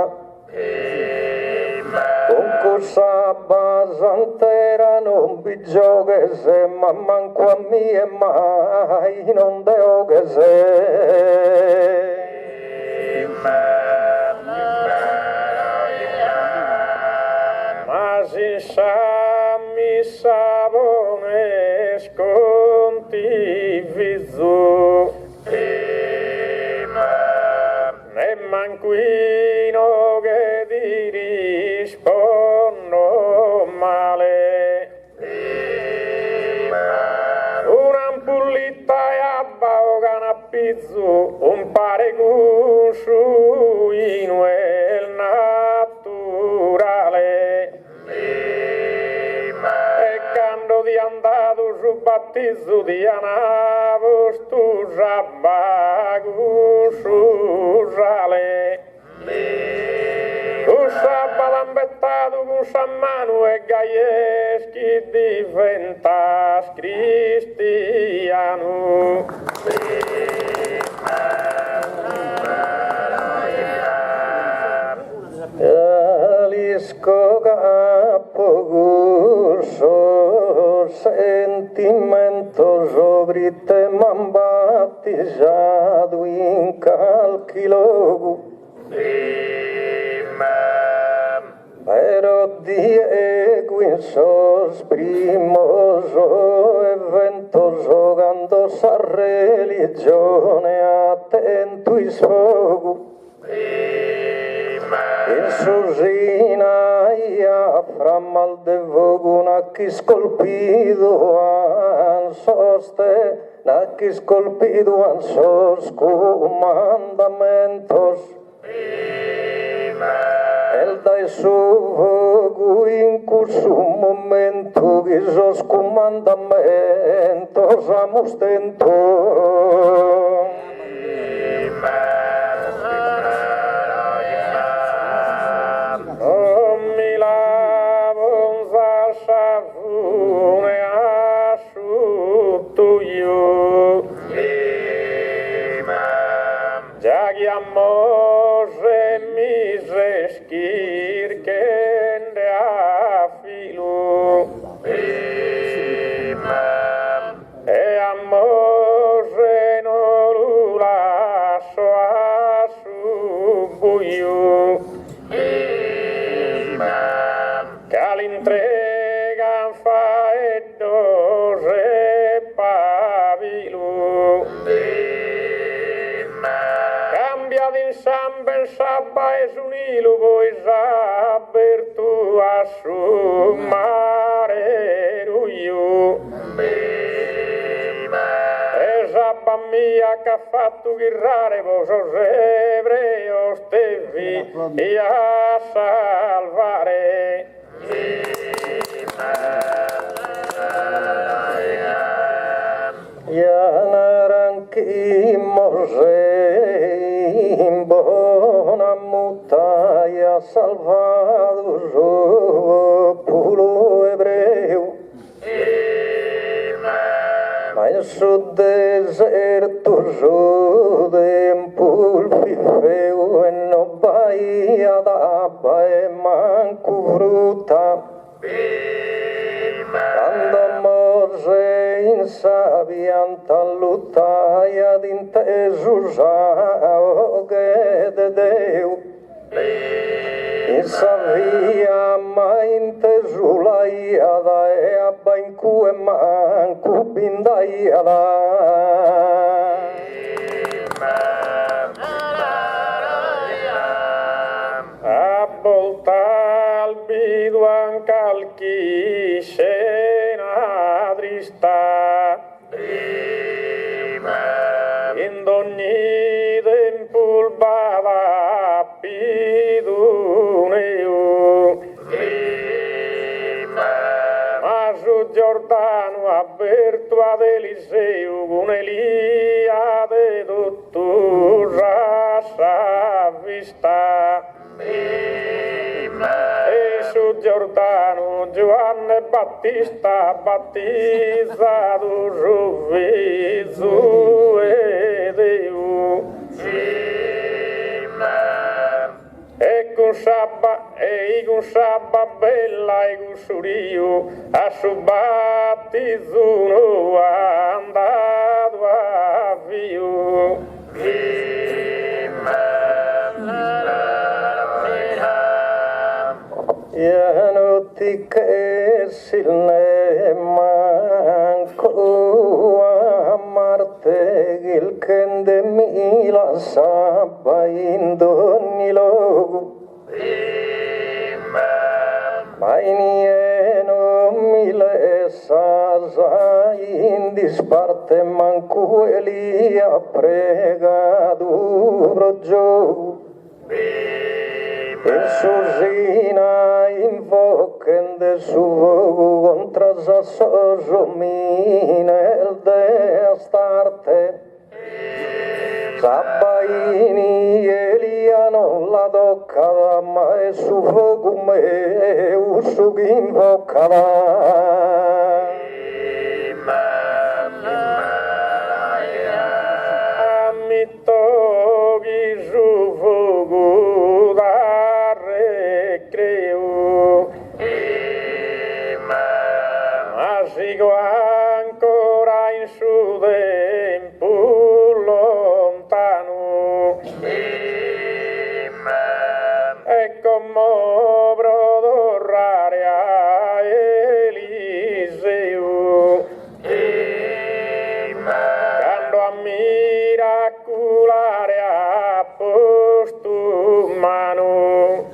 concorsa basantera non vi gioche se ma manco a mie mai non deo che se
ma si sa mi savone sconti vizu ne manquino che ti rispondo male un'ampullita e abbao canapizzu un pare cusù in quel naturale e quando di andato su battizzo di anavo stu sabbagu su sale un sabato ambettato con sammano e gaieschi diventas cristiano
Jalisco capogurso sentimento sobre te m'han batizado in calquilogu pero Diego in sos primoso evento giocando sa religione attento i sfogu in susina ia fra mal de vogu n'acchi scolpido an soste n'acchi scolpido an sos comandamentos el dai su vogu in curso un momento que sos comandamentos amostento
Giagiamose mi reskirken de afilu e amose no lula so asu buiu calintregan faetto re pavilu in samben sabba es un ilu voi saber tu assumare ruiu e sabba mia che ha fatto ghirrare vosos ebreos te vi a salvare
Yanaranki in buona mutaia salvato pulo ebreu ma in su deserto giudem pulfifeu e no baia d'abba e manco fruta quando Mose insabianta luttaia d'inteso già che de Deu insavia ma inteso la iada e abba in cui manco binda iada
a volta al biduan calchi scena trista in ogni tempo bada piduneu ma su Giordano aperto ad Eliseu con Elia de tutto rasa vista Giordano, Giovanni Battista, battizzato Gesù e Dio. E con sabba bella e con surio, a suo battizzo andato a vio.
Ja notti che silne manco a Marte il kende mila sabba in ogni luogo. Ma inieno mille sasa in disparte manco Elia pregato gioco. E Susina invocende su vogu contra Sassoso mine de Astarte. Sabbaini Elia non la toccava mai su vogu me usu invocava.
Amittogi su vogu da recreo. Ma sigo ancora in su tempo lontano. E come prodorrare a Eliseo. Quando a miracolare a posto mano.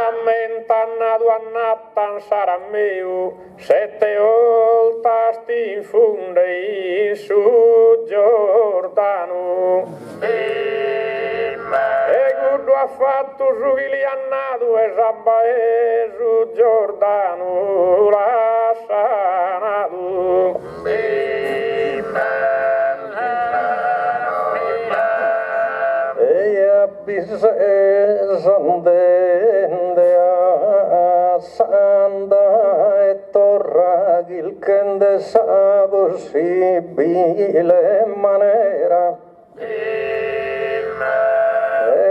Ammentannato a Nattan sarà mio, 7 volte ti infonde su Giordano. E guardo ha fatto su chi li ha nato e sabbae su Giordano l'ha sanato.
E abisse sandende a sanda e torra il kende sa possibile manera. E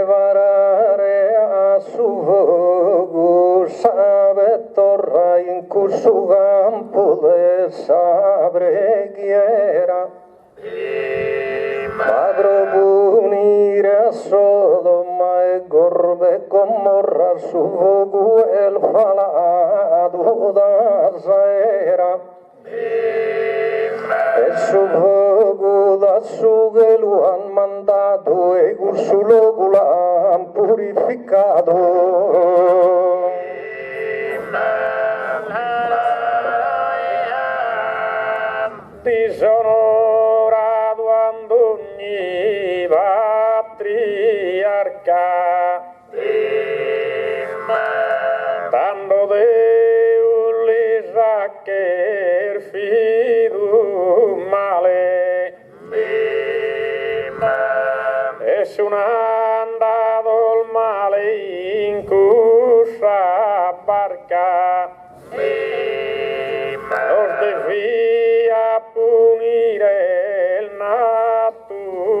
varare a su vogu sabe torra in cursu campo de sa preghiera. Ma propunire a Sodoma e Gorbe Gomorra su vogu el falato da sera. E su vogu da su che lo han mandato e su logo l'han purificato.
Disonorato ad ogni patriarca, dando Deo li sa che fido male, e sono andato il male in questa barca. Los devia punire il naturale,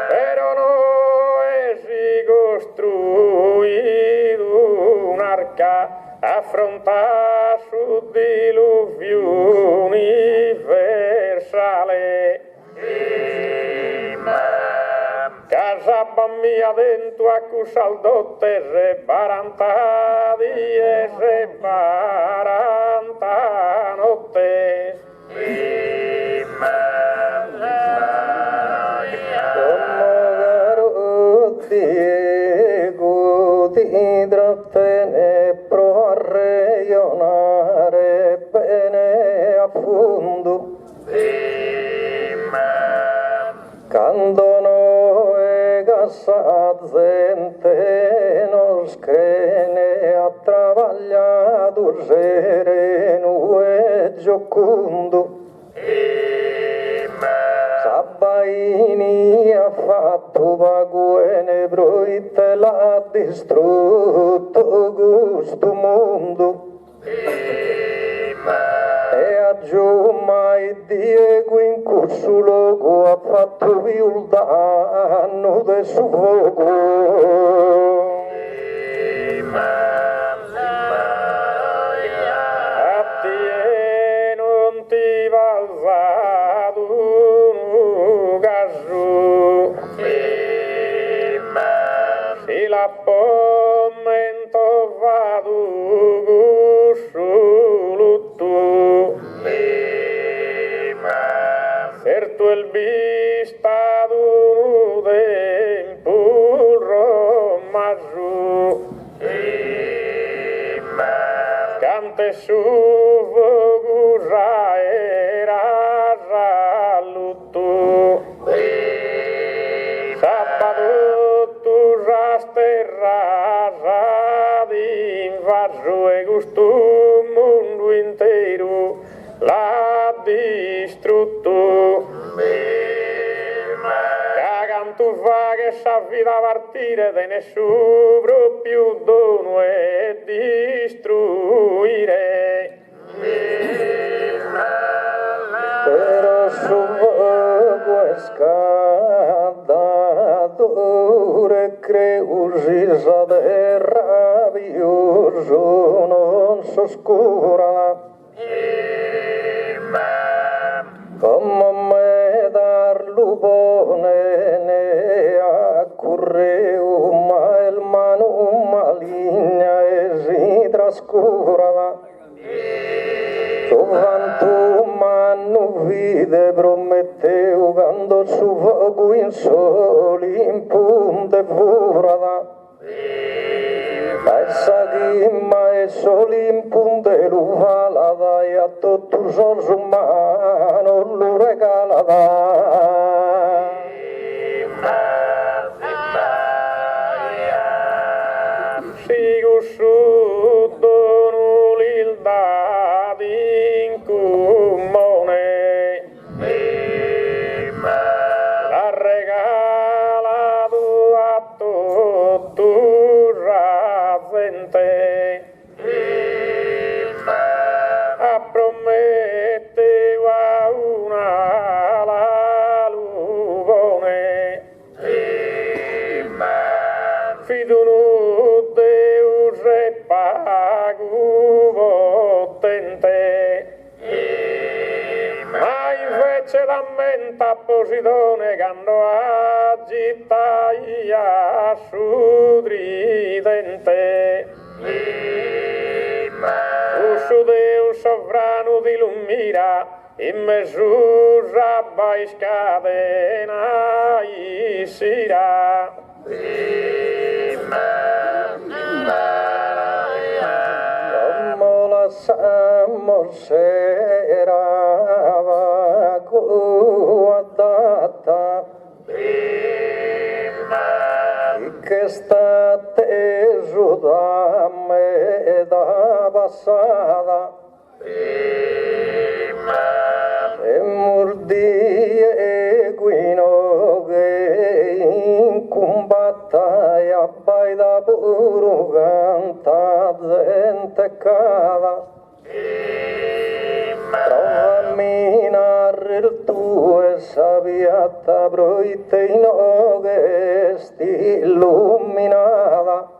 però noi si costruito un'arca affronta su diluvio universale. Casa mia dentro a cusaldotte reparanta die reparanta notte.
Como garotti di trattene pro arreionare bene a fondo. Quando noi cassa gente nos crene a travagliato sereno e giocondo. Abbaini ha fatto vaguene broite, l'ha distrutto questo mondo. E a mai Diego in corso logo ha fatto il danno del suo fuoco. A te non ti valsato un caso, si la commento vado solo tu. Certo il bistato tempo romaggio cante su vogurra era rallutto sabato tu rasterra d'invaso e gusto mondo intero l'ha distrutto. Cagantu fa che sa vita partire de nessuno più dono e distruire. Però su vogo è scadatore creusi sa de rabioso non s'oscura. Come me dar lupone ne accurreu, ma il mano maligna e si trascura. Giovantu mannu vide prometteu, quando su fuoco in soli in punte furada. Essa chimma e soli in punte lu falada e a tutto sol su mano lu regalada. Sigo su dono l'ilda in comune la regalato a tutto a prometteu a una la luvone fiduno Deus e pagu potente ma invece l'ammenta Posidone quando agitaia su tridente su Deus sovrano di Lumira in misura baiscadena isira come la samosera guardata che sta teso da me da passata e mordi e guino che in combattaglia bai da puro canta gente cada trovami narre il tuo sabiata broite in oghe sti illuminata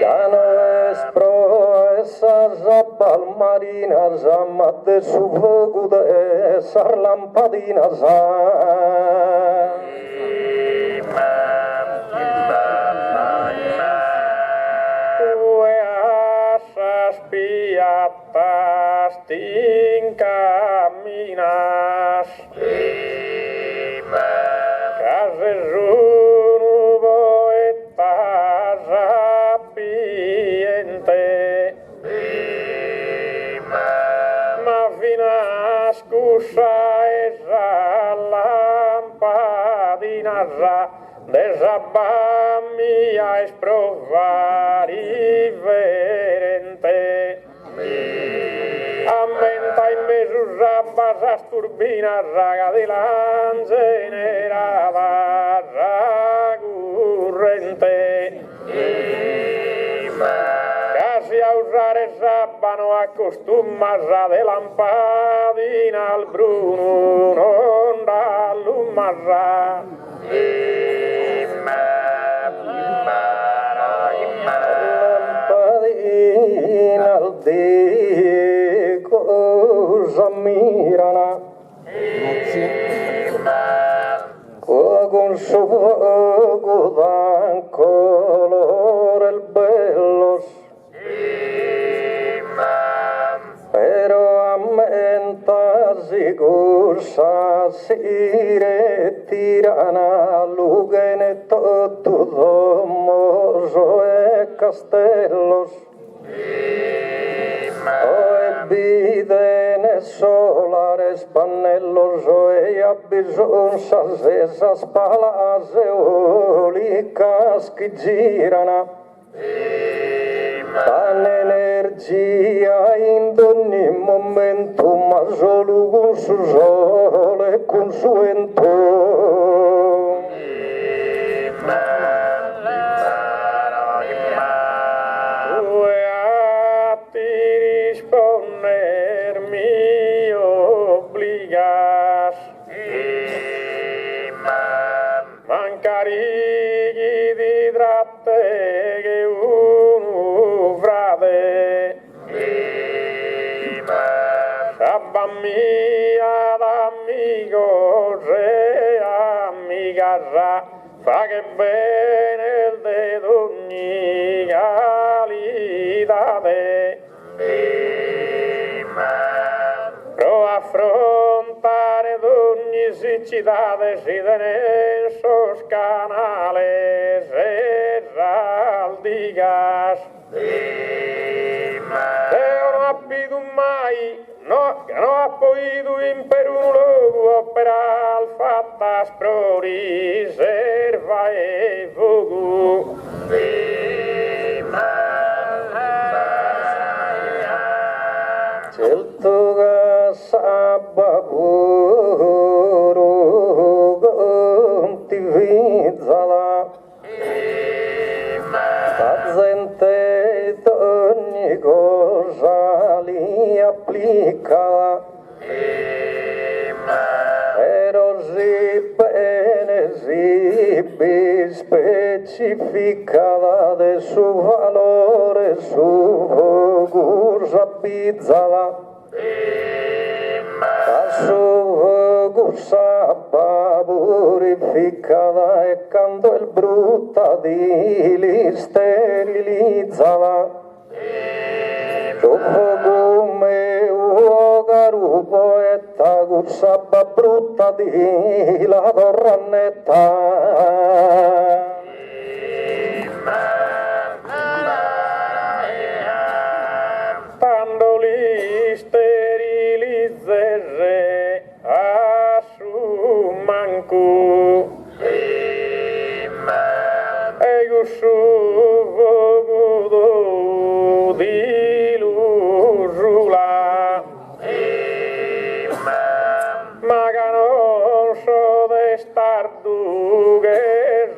Cano es pro esa zabal marina zamate su fogo de esar lampadina piatas tincaminas caseruno poeta sapiente ma finas cusa esa lampadina desabamia es provari verente ammenta in mesus
rabbas turbinas raga de la generada ragurrente casi a usar rabbano acostumas a de lampadina al bruno non da lumarra
lampadina al di cosa mirana con su fuoco dan colore il bellos però ammenta si corsa si retirana lugene tutto domoso e castellos o videne solares panellos e abbisonsas esas palas eolicas que girana tan energia in ogni momento ma solo con su sole e con su vento
mi obligas mancari di tratte che uno frate sabba mia d'amico re amica fa che bene il de ogni qualità pro affrontare d'ogni siccità si tenen sos canales e raldigas io non abito mai che non ha podido in per un luogo per al fattas pro riserva e vogu
certo che sababuro conti vizzala la gente ogni cosa li applica però si bene si specificata del suo valore su cursa pizzala a su cursa purificata e quando il brutta di li sterilizzala dopo come garupo e ta cursa brutta di la torrannetta
quando li sterilizzerre a su mancu e su vogudo di l'usula ma che non so de star che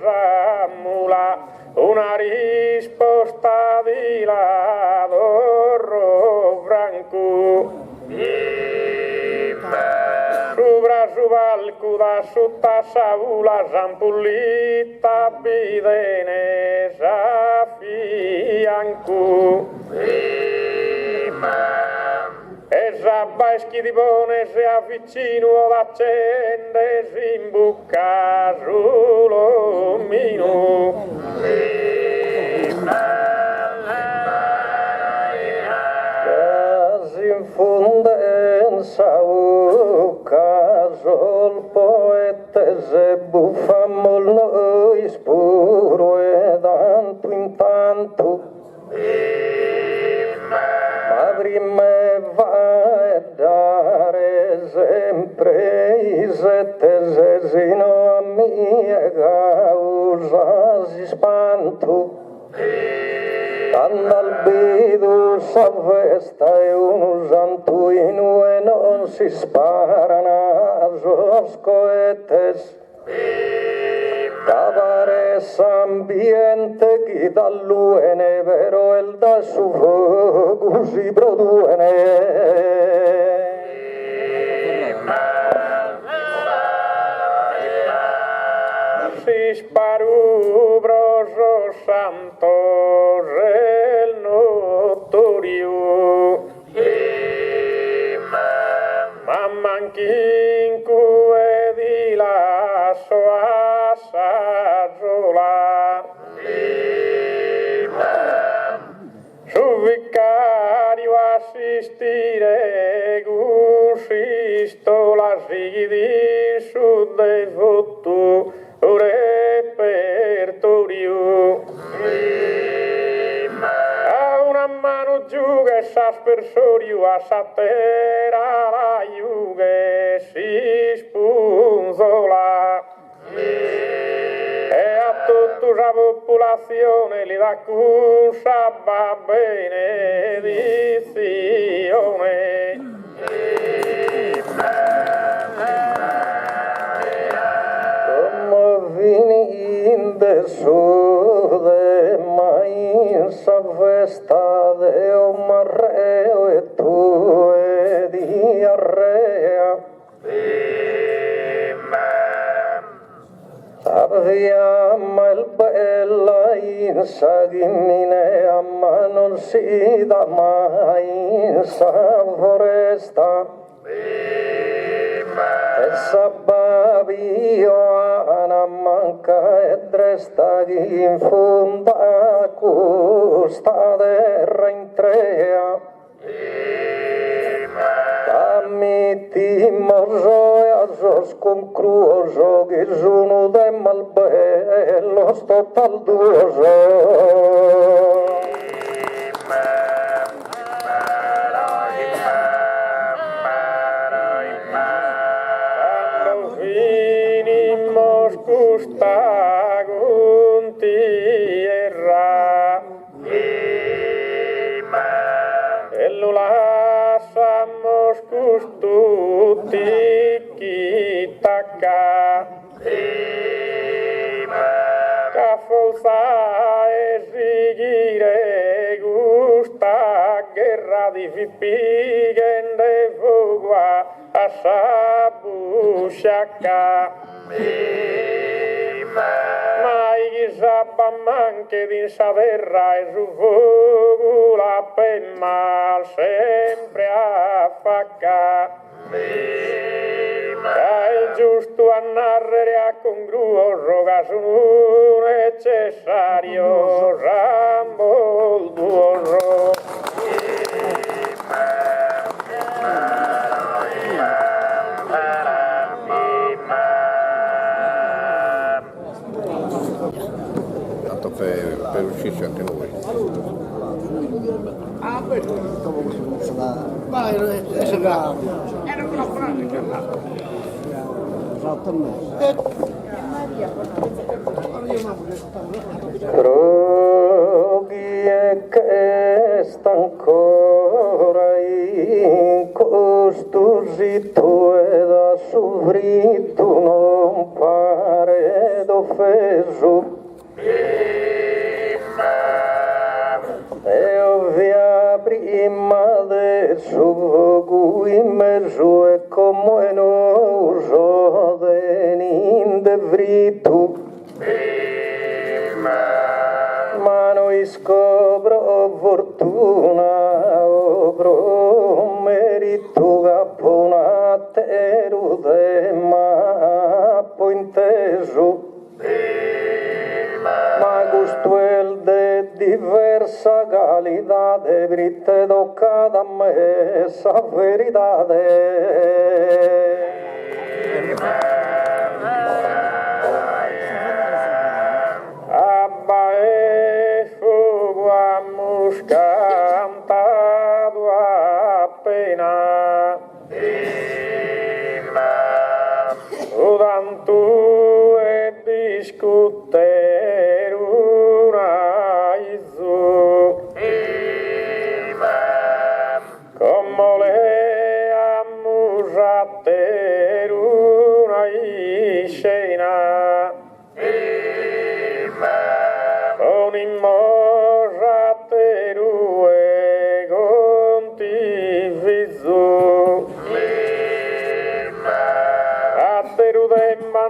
ramula una risposta di ladorro franco Subra su valcu da sutta savula zampullita bidene sa fiancu e sabba schidibone se avvicino d'accende si imbucca sull'omino
in fondenza caso il poeta se buffammo noi spuro e tanto in tanto madri me va a dare sempre i sette sino a mia causa si spanto Andalbidu sa festa e un santuino e non si sparano los cohetes. Cabares ambiente che dall'UNE vero il da su fuoco si produce.
Si sparu broso santos el notorio mamman quinku di la soa sola su vicario assistire gusisto la rigidi su devoto repertorio a una mano giuga e s'aspersorio a satera la iughe si spunzola e a tutta la popolazione li dà cusa va benedizione.
In de sude mai sa festa de omarreo e tu e diarrea abbiamo il bella in sagimine ma non si dà mai in sa foresta e sababio ana manca e dresta in fonda custa terra in trea amiti morso e asos concluoso che sono de malbello sto talduoso.
Gustagun tierra e lo lasciamos custuti kitaka cafolza e rigire gusta guerra di fipigen de fugua a sabushaka mai gisappa manche din saberra e su fuoco la penma sempre a facca il giusto a narrere a congruo roga su un necessario rambolduoso.
Per uscirci anche noi.
Ah, questo dopo questa ma è sagrato. Era una frase che andava. Esattamente.
Roghi e che sta ancora in costosito e da soffritto non pare d'offeso. E ovvia prima del suo cui mezzo e come non uso de nindevrito ma noi scopro fortuna o merito caponatero de mappo inteso ma gusto el de diversa calidade britte toccata a me sa veritade abba e fugo a muscantado appena udantu e discuter una izu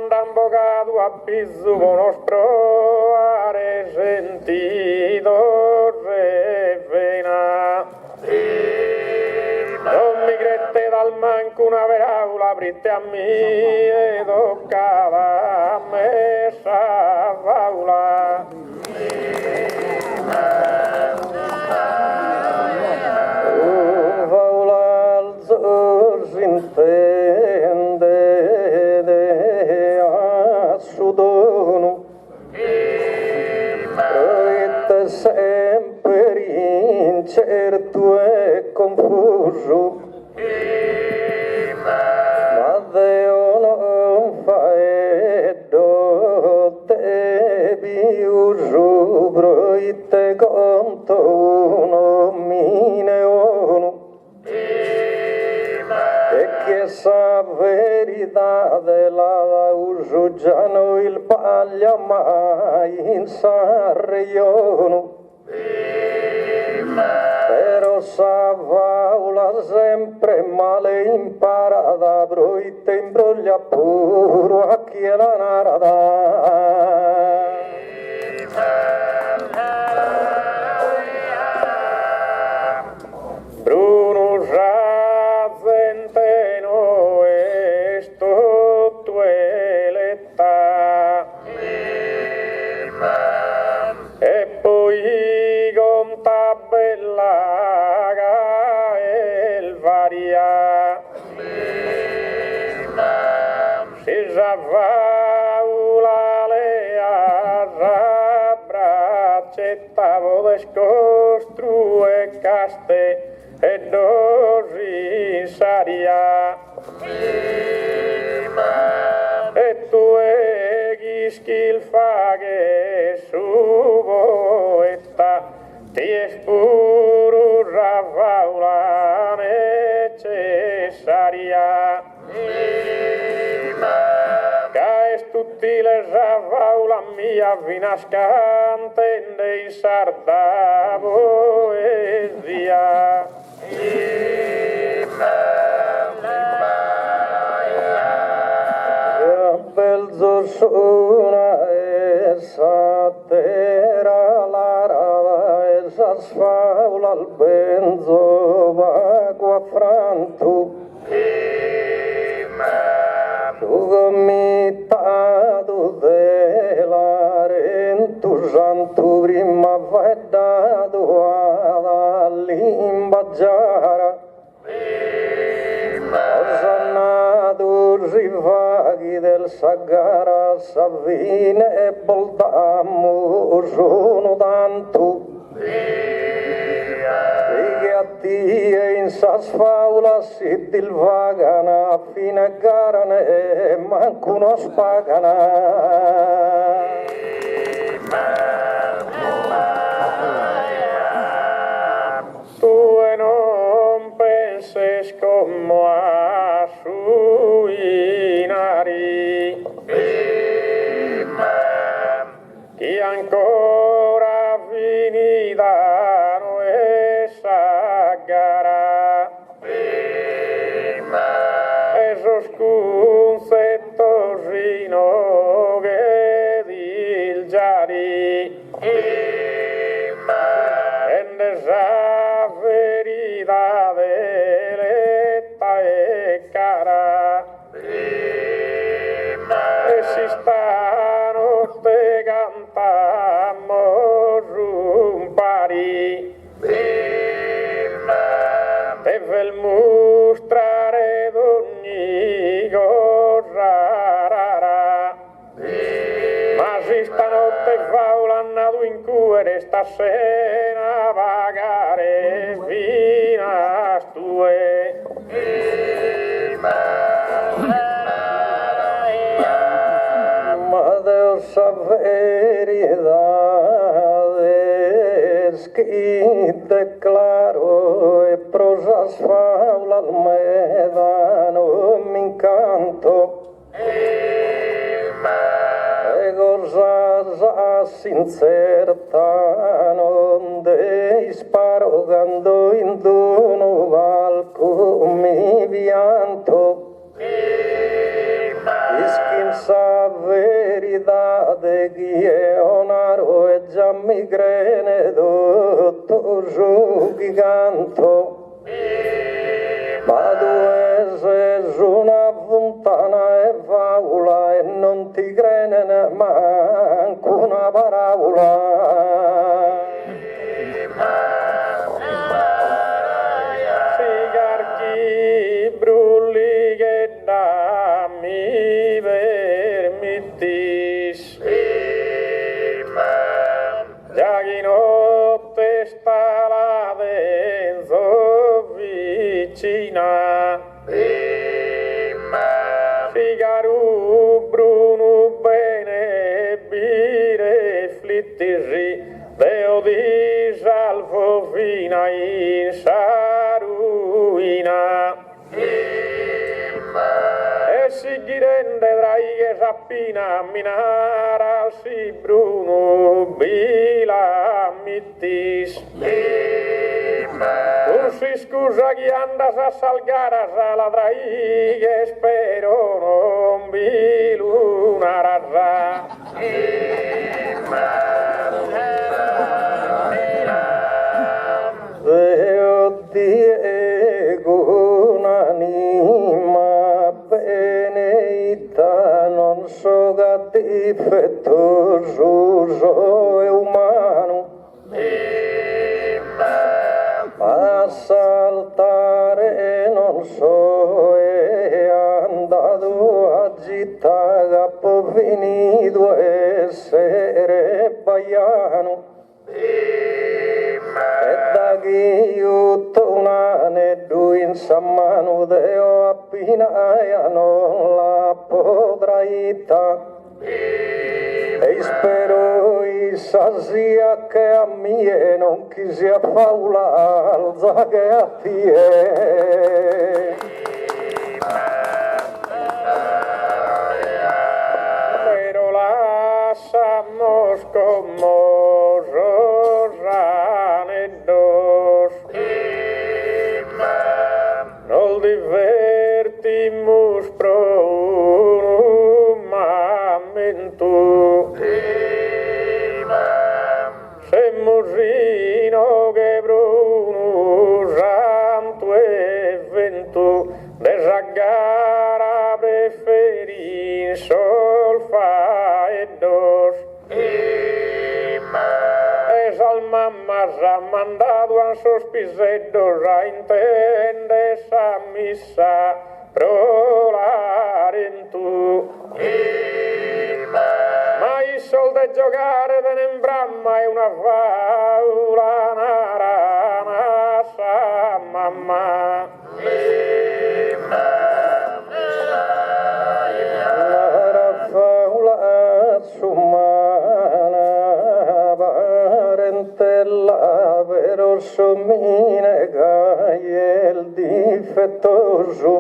andan bocado a piso bonos proare sentido revena. Non mi crete dal manco una veraula, aprite a mi e toccava a me sa faula.
Faula alzo s'intende a sudono, proietta sempre incerto e confuso, ma Deo non fa eddo te biuso, proietta conto uno mine uno, e che sa verità della uso già noi il paglia mai in sarreiono. Però sa faula sempre male imparata, proitte imbroglia puro a chi è la narada.
Bruno Razenteno esto tueletta e poi conta bella il varia si zavvaula le arra braccetta vodes costru e caste e dosi saria e tu egis il faghe su poeta ti espuru ravaula necessaria caes tutti le ravaula mia vinascante in sarda poesia.
Belzo suona essa terra la rada essa sfaula al benzo vago affranto tu gomitado della rentusanto prima vai dato alla limbaggiara Osannado rivaghi del Sagara Savine e Boldamo sono tanto e a te in sasfaula si dilvagana fine a garane e manco non spagana.
Tu e non penses como a suinari che ancora finita no esa gara esos conceptos rino che dil giari en esa verità deletta e cara e si stanotte cantamos un pari e vel mostrare d'ogni cosa rara ma si stanotte faula nato in cuore stasera vagare fino a stue
ma Deus a veridades que declaro e prosas faula almeda no me encanto cosas incerta non disparogando in dono valco mi vianto iskin Esa veridade que é onaro e già mi crene tutto giù che canto. Ma tu sei una fontana e faula e non ti crene manco una parola.
Sigarchi brulli che da mi permittis. Già che notte sta là dentro vicina. Sigaru bruno bene bire flittisi. Deo di salvo fina in saruina. E si ghirende draighe sappina minara si bruno bila mittis. Un si scusa chi andas a salgara sa la draighe spero non biluna razza.
Deo Diego un'anima beneita, non so che difettoso e umano, a saltare non so è andato a gittare a venito essere baiano. E da che io tornane due in sammano deo appinaia non la potrai ta. E spero sia che a mie non chi sia faula alza che a tie.
Pero lasciamos como rosanedos. Nol divertimus pro un momento. Semmusino che bruno santo evento desagara preferin solfa e dos. Es al mammas ha mandado a sos pisedos a intende esa misa prolarentu. Ma il sol de giocare de nembramma è una faula narana sa mamma.
La faula sumana parentella vero somine che il difettoso.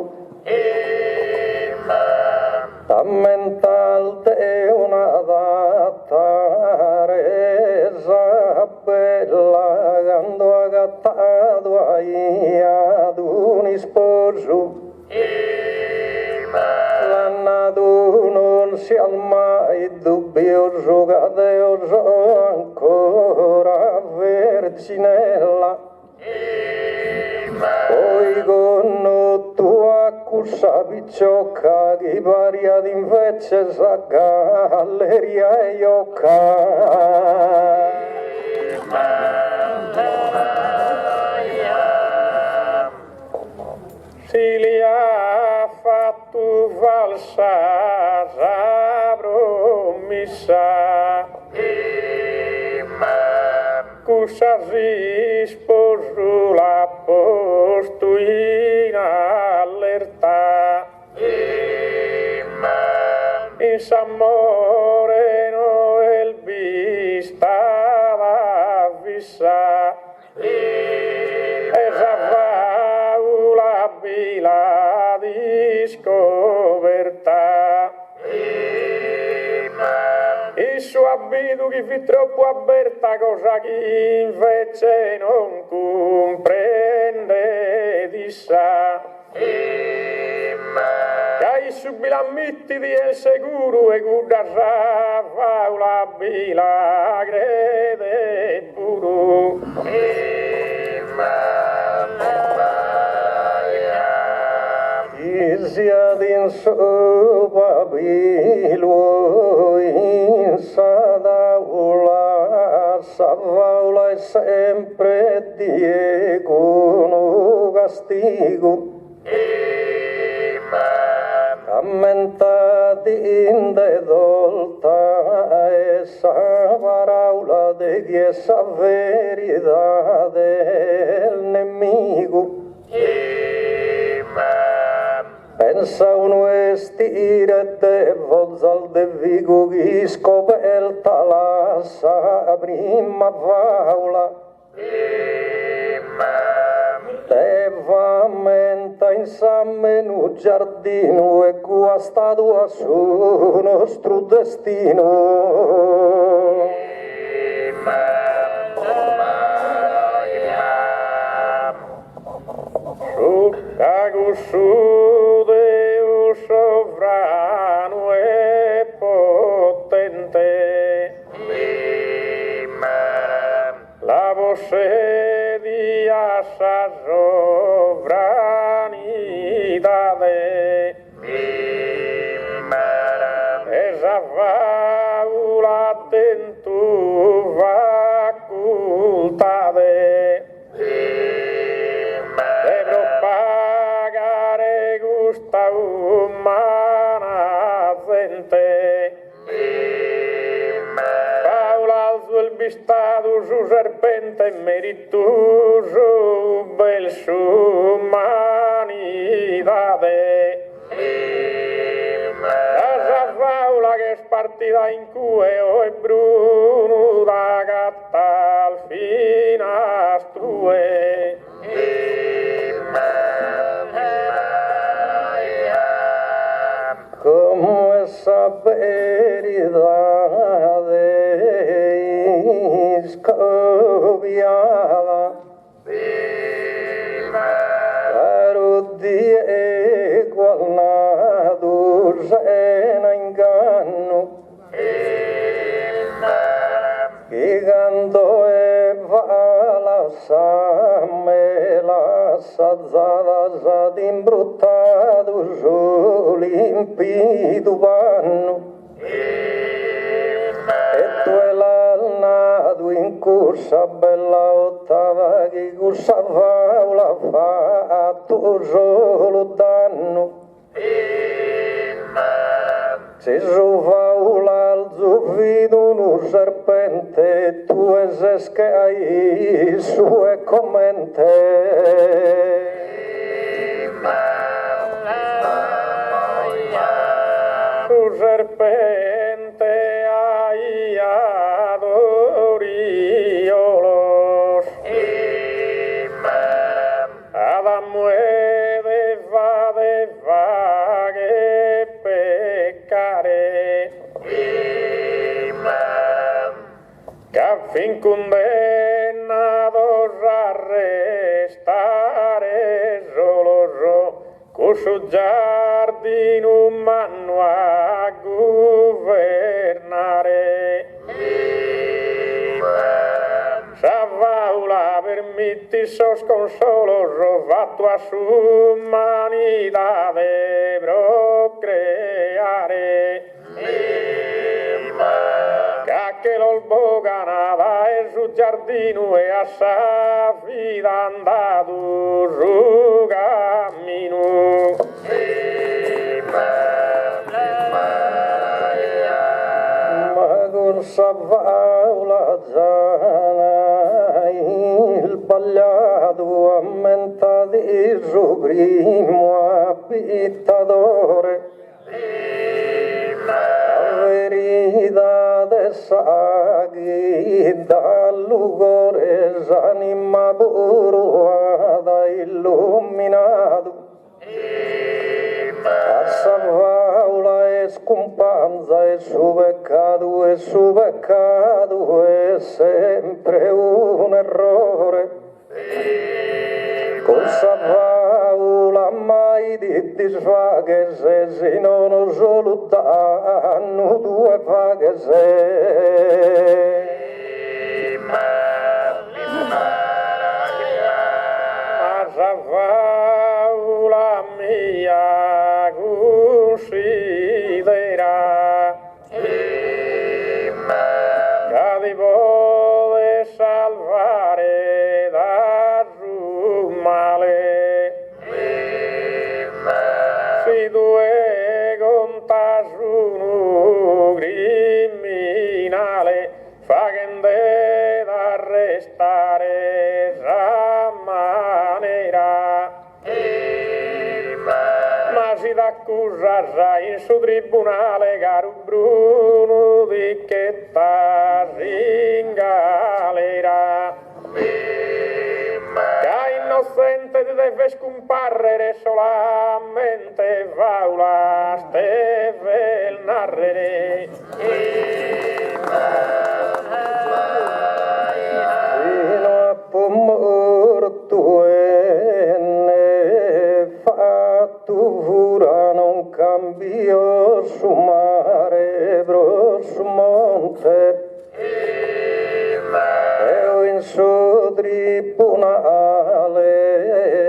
Ammental te una data resa bella quando agattato ai ad un sposo. L'annato non sia mai dubbioso che Dio so ancora verginella. Poi con tua accusa picciocca che pari ad invece sa galleria e iocca.
Si li ha fatto falsa sa promessa. Cusa si sposo la posto in allerta. In s'amore no el vista la vissa. Esa faula bila di scoperta. Il suo abito che fu troppo aperta, cosa che invece non comprende di sa. Che il subilammitti di el seguro e guda faula bilagre de puru.
Isia din sobabilu insadaula savaula sempre Diego no castigo. Ammentati in de dolta esa paraula de que esa veridad del nemigo. Pensa uno estire de vozal de vigo che scoperta la sa prima faula. Levamenta insame no giardino e qua stato a suo nostro destino.
Su Deus sovrano e potente, la voce di asa sovranidade, esa faula tentu facultade, gusta umana gente. Paula alzó el vistado su serpente merito su bel su humanidad. Esa faula que es partida in cueo e bruno da gatta al fin astue.
Como esa veridad escobiada, pero Diego al nado en engano, gigando eva las amelas alzadas ad imbrutados limpido vanno, e tu el nado in corsa bella ottava che corsa faula fatto solo danno. Se faula al zuffido un serpente, tu es che hai sue commente.
Tu serpente ai adoriolos, Adam mueve va che peccare, che fin condennados a restare solo con su giardino umano a governare. Savaula permitti sos consolos rovato a su humanidad de procreare. Che l'olbo ganava e su giardino e a sa vida andato su cammino.
Ma con Savaula zana il pagliato ammenta di suo primo abitadore. Verità essa che dal luore s'anima pura illuminato. A Savaula è scomparsa e su peccato è sempre un errore. Con Savaula mai di disfaghe se non solo danno due faghe se
la mia considera che ti vuole salvare dal male si due conta su un criminale fa che da arrestare sa maniera ma si t'accusa in su tribunale caro Bruno di che t'arringalera che innocente ti deve scomparrere solamente faula steve il narrere
fino a morto e ne fatto fura non cambio su mare su monte e in suo tribunale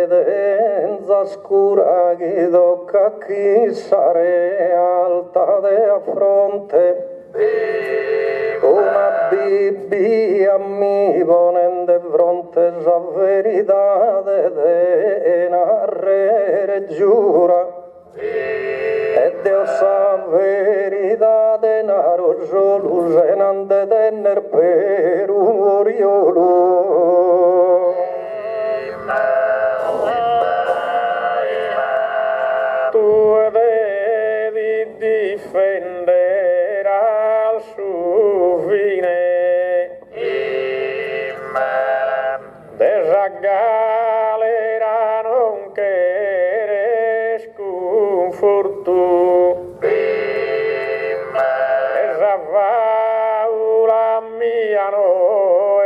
denza scura che tocca chi sare alta de fronte una Bibbia mi pone de fronte sa verità de narrere giura e Dio sa verità de naro solo se non de tenner per un oriolo
tu devi difendere al suo fine desa galera non che sconforto desa faula mia no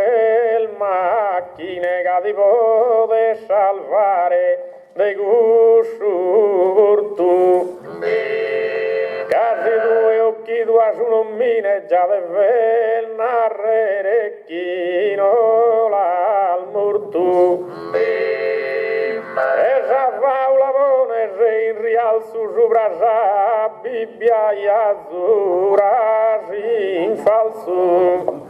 il macchine che ti può salvare de gusto virtù casi due occhi due sono mine già deve narrere chi non l'ha al morto esa faula buona se in rialzo sopra sa Bibbia e azzurra in falso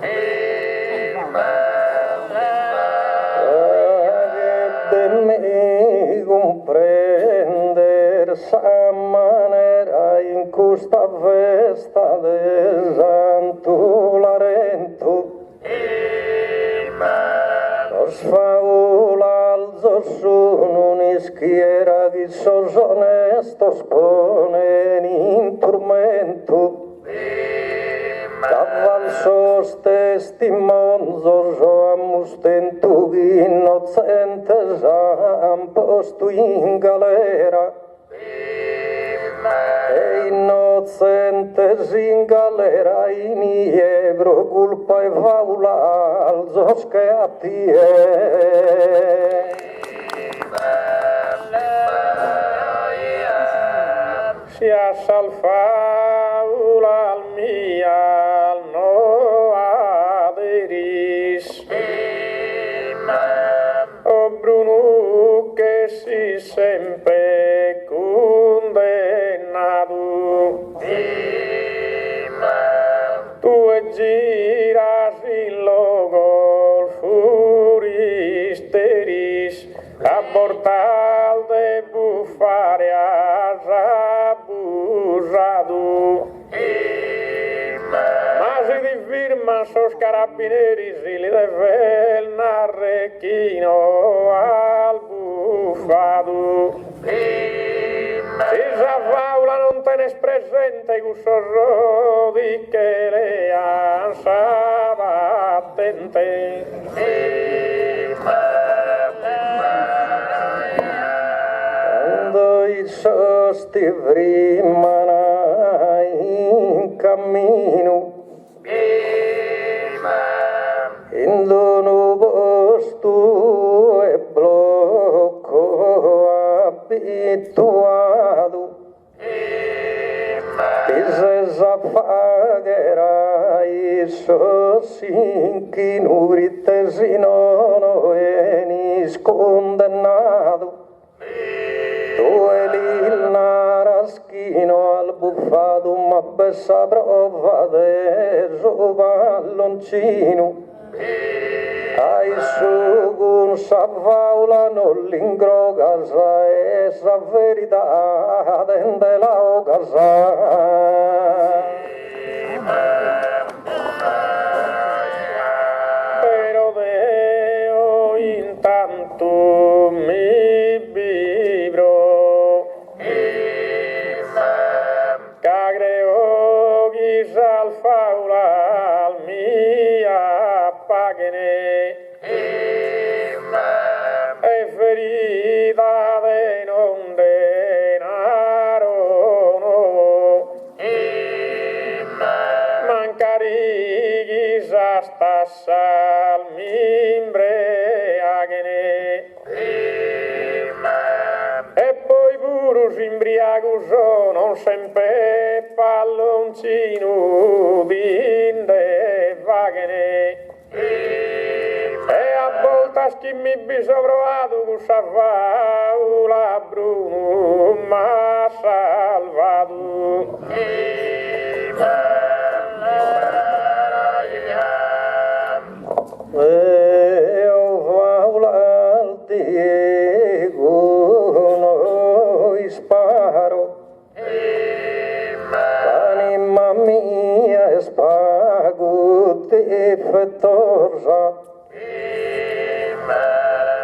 mi comprender sa manera in questa festa de Santo Larento los faula alzo sono un'ischiera di sos onestos ponen in tormento falsos testimonzos o amustentu innocentes han posto in galera e innocentes in galera in iebro culpa e faula alzos che a tie
si assalfaula al mia no aderis o Bruno che si sempre condennato tu e giras in loco furisteris a portal de buffare a rabusado ma si di firma sos carabinieri si li deve il narrechino al buffado si sa faula non tenes presente gusto rodi che le ansava attente
quando il sosti rimana in cammino in dono posto e blocco a abituado Dices apagherai sin que nubrites y no enis condenado tu el naraschino al buffado ma bessa prova de roballoncino ai sugun s'avvaula non l'ingrogasa e sa verità dende la ogasa
pero Deo intanto mi vibro cagreo gisal faula al mia pagene e ferita de non denaro no mancarigis hasta sal mimbriagene e poi burus imbriagus non sempre palloncino dinde vagene e a voltas chi mi bisovroado gusa faula bruno ma salvado
eu faula al Diego no sparo l'anima mia spago te fettorsa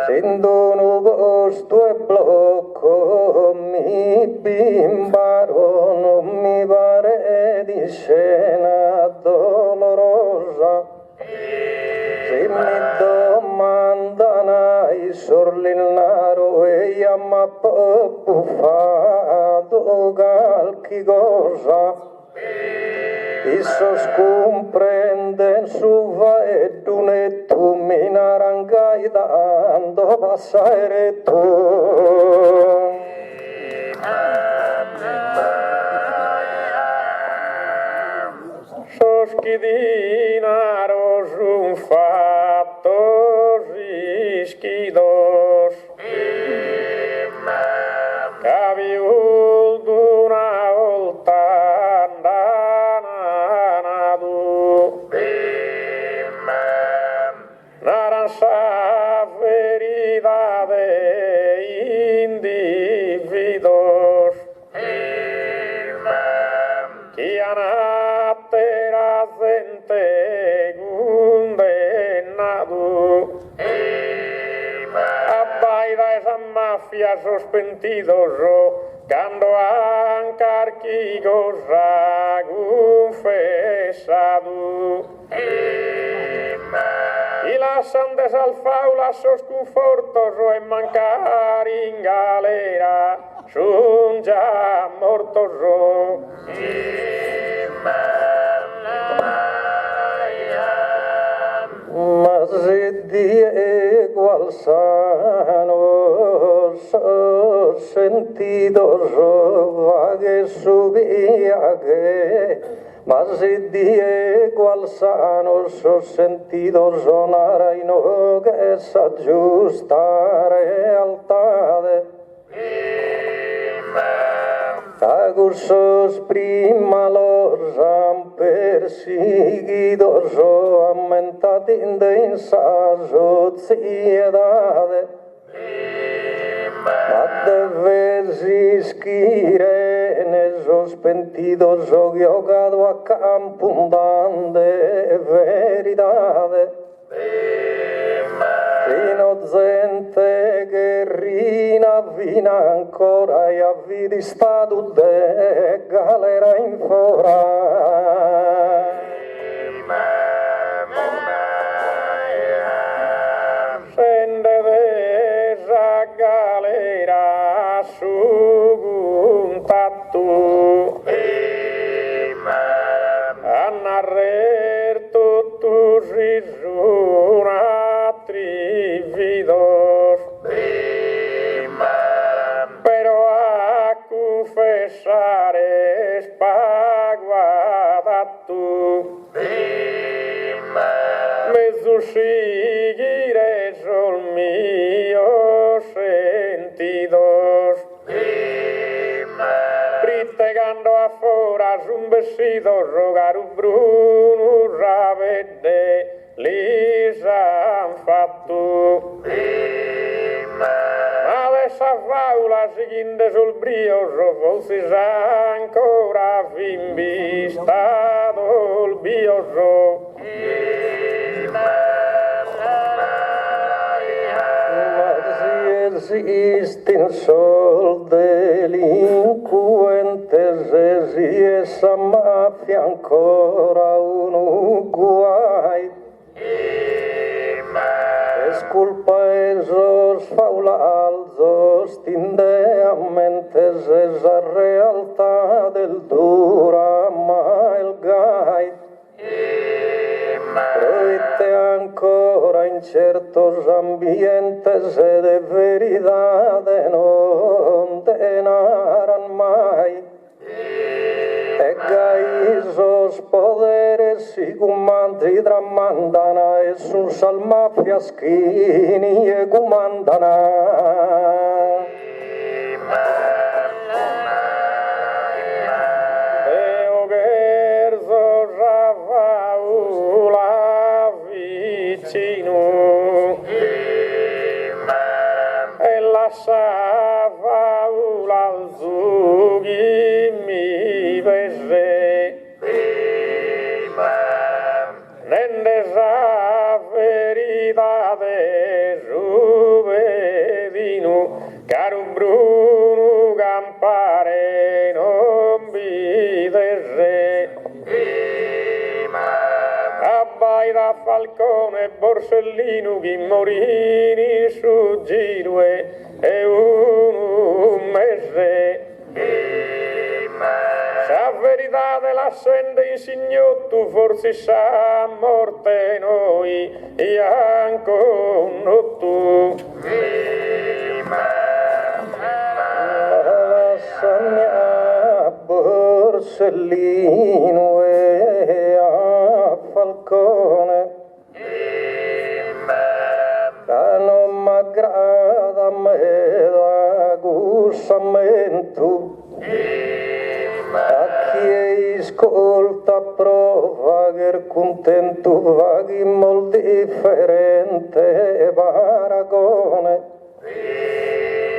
Sindono posto e blocco mi bimbaro non mi pare di scena dolorosa se mi domandano i sorli il naro e io mi buffato qualche cosa Isso scomprende su va e tu mi narangai dando passare tu.
Soschidina rosum fattos ischidos Caviul d'una volta andanadu Naranza ferida de individuos Chi anatera gente condenado Abbaida esa mafia suspendidos cando ancarquigos confesado y las andes alfaulas sos confortos o en mancar in galera son ya mortos
Ma se Diego Alzano so sentito so che subia che ma se Diego Alzano so sentito suonare in che sa giusta realtà Agussos prima los han perseguido aumentado en sa sociedad ma debes que en esos pentidos giocado a campo de veridad Inocente guerrina vina ancora e a vidi stato de galera in fora.
Scende desa galera su contatto a narrer tuttos attrividos pero seguiré sol míos sentidos. Pritegando afuera un vestido, rogar un bruno rabede, li han fatto. Ma questa faula seguendo sul brioso, forse ancora fin vista dol bioso.
Esisten sol delinquentes, essa mafia ancora un guai. Es culpa esos faulalzos, tindeamentes, es la realtà del durama il gai. Proite ancora in certos ambientes e de veridade non denaran mai. E gaisos poderes y gumanti dramandana es un salmafia schini e gumandana.
E lasciava al zughi mi vese nende sa verità ruvedinu caro bruno campare non videse abbai da Falcone Borsellino chi morini su Ginue e un mese sa verità dell'assende insignotto forse sa morte noi e anche un tu
Lasciami Borsellino e a Falcone non m'aggrada a me l'agussamento a chi ascolta prova che il contento vaghi molto differente paragone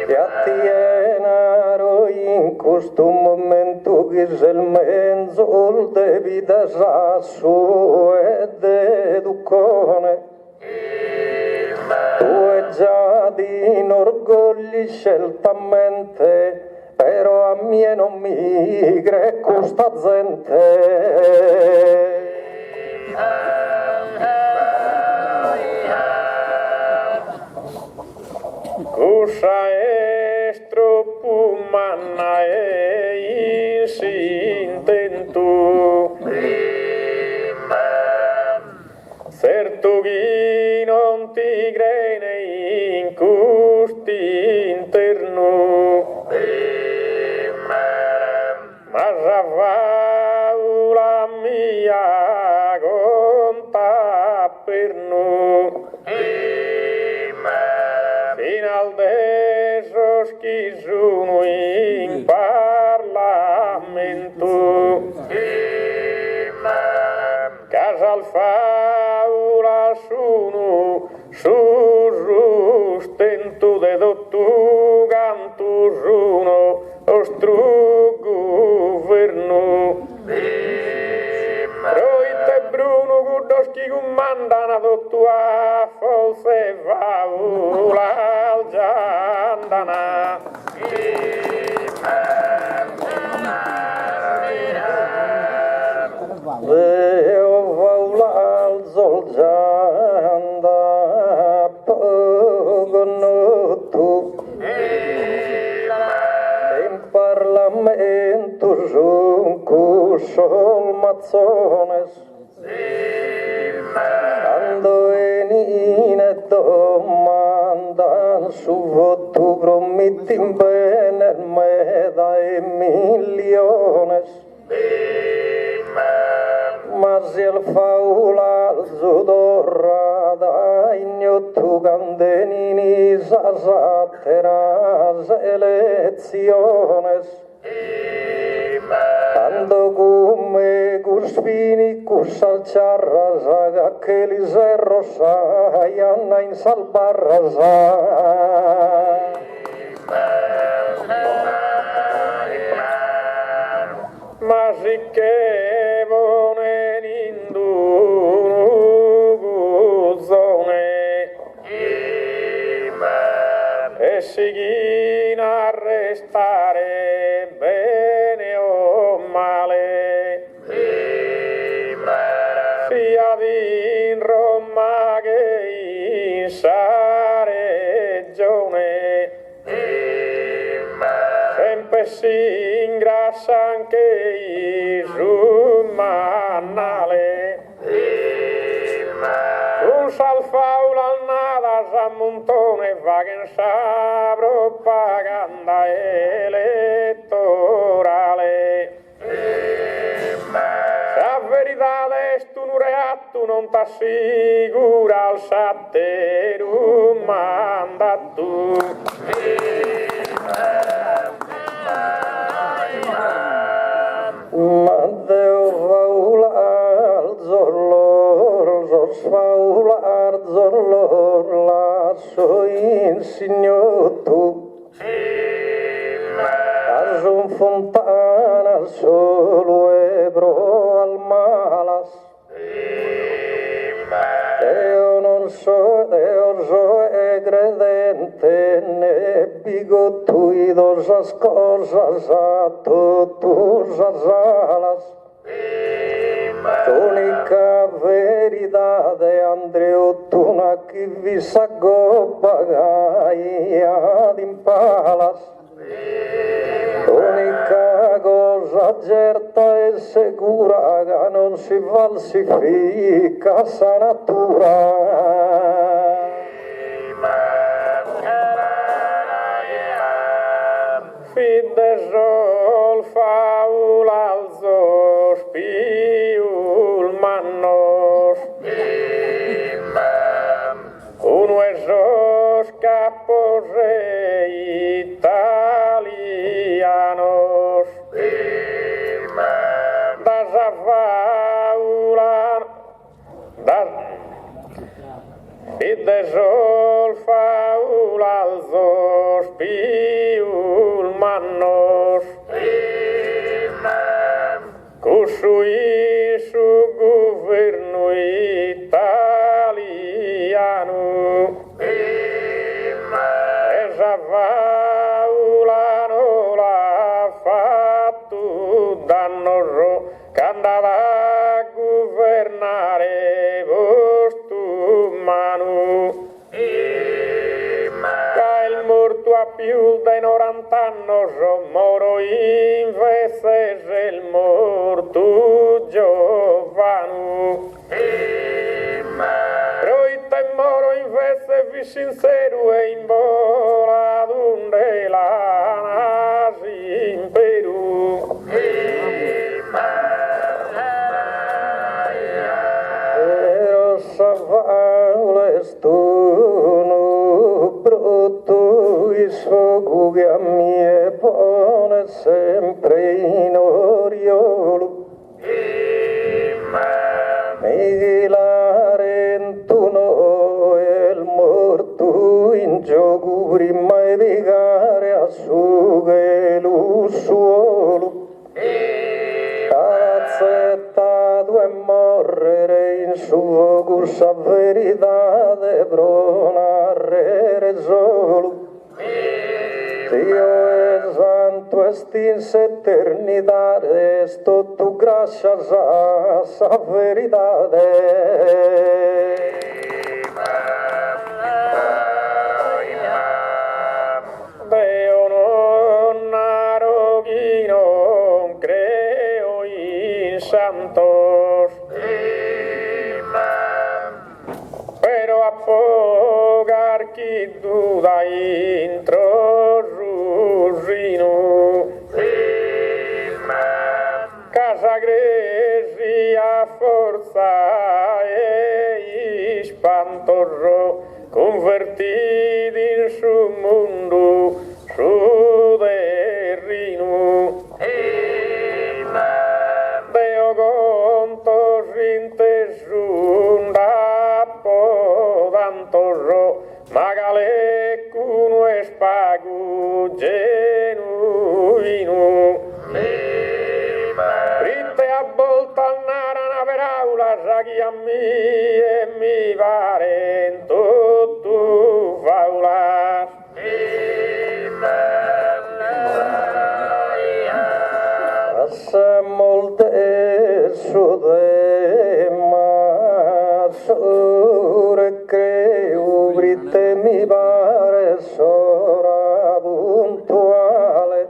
e attienaro in questo momento che se il mezzo il debito sasso e deducone tu è già di orgogli sceltamente però a me non migre questa gente
cosa è troppo manna e insintento certo chi non ti crede in custi interno ma la mia conta per noi fino al desos chi sono in Parlamento Casal faula sono su stento de dottu cantu sono ostru governo Roite Bruno Gudoschi comandana dottu a forse faula al giandana
Deo faula al zolgianda pogonottu in Parlamento junco sol mazzones quando venine domandan su voto prometti bene me dai millones ma masi el faulazzo dorrada ignotu candenini sasateras elecciones ando come cuspini cusalcharras agaquelis rosa y anna in salbarras
masi che vonen induru zone e sighin a restare bene o male sia in Roma che in sa regione sempre si ingrassa anche il mannale un salfaula al nada s'ammontone va che in sa propaganda elettorale la verità est un reatto non t'assicura al satterum mandato
Matteo faular zorlor, zos faular zorlor, lasso insignotu. As un fontana solo ebro al malas. Io non so e credente ne bigotuidos as cosas a totus as alas. Única veridade Andreotuna que visago pagaia de impalas. L'unica cosa certa e sicura che non si falsifica sa natura.
Fide sol faulazos piul mannos uno esos capos italianos das a faular das fide sol faulazos piul mannos cusui su governo italiano esa faulano l'ha fatto dannoso che andava a governare vostumano il morto a più di 90 anni moro invece il morto giovane Proite moro invece vi sincero e in vola donde la nasi in Perù
Pero savaules tu brutto il sfogo che a mie pone sempre in oriolo Milarentuno il morto in gioco prima di piegare a sughe lo suolo accettato e morrere in suo corso a verità de pronarrere solo Dio es santo estinse eternidade esto tu gracias a esa veridade
Deo non arroghi non creo in santos pero a pogar chi duda intro rusino casa gresia for forza e spantorro convertiti in su mondo su terreno. Deo conto s'intesunda podantorro magale cuno e spagu genuino. Ritte a boltannare una peraula saghi a mi e mi pare tutto faula.
Passa molte sude ma sore creo britte mi pare sora puntuale.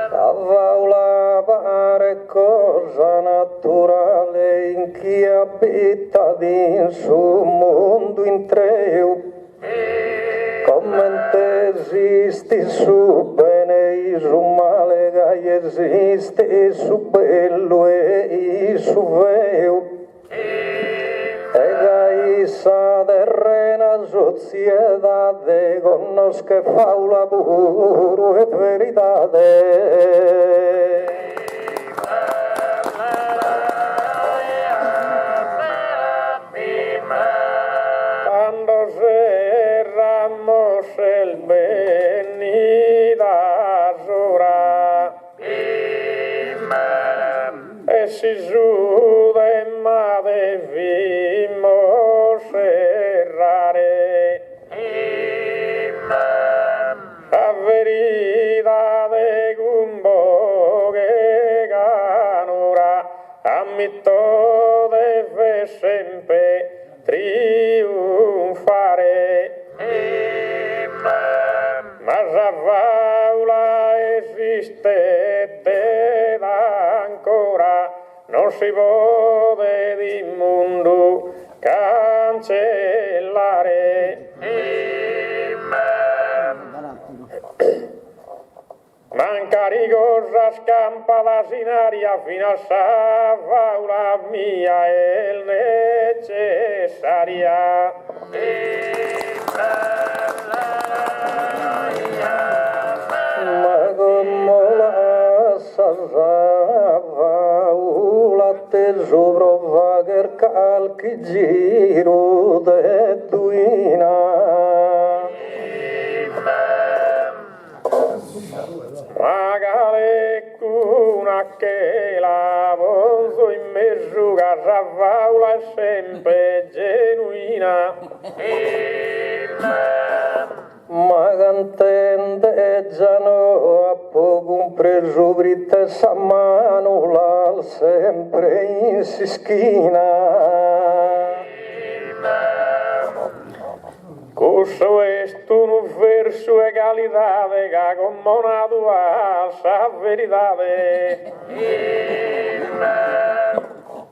Favola pare cosa naturale in chi abita in su mondo in treu. Commente esisti su bene e su male, che esiste su bello e su veo. E che sa terrena società conosce faula puro e veritate.
Quando serramos el venida sora e si giude ma devimos errare a verità gumbo che canora ammitto deve sempre trionfare. Ma la faula esiste ed ancora non si può di mondo cancellare. Manca di cosa scampa in aria fino a sa faula mia è necessaria.
Ma come la faula tesoro va che calchi giro de duina.
Magale cuna che la bonzo in mezzo che la faula è sempre genuina.
Ma cantendeggiano a poco un preso britte sa mano là sempre in si schina.
Questo è un verso egalitade che commonato a sa veritade.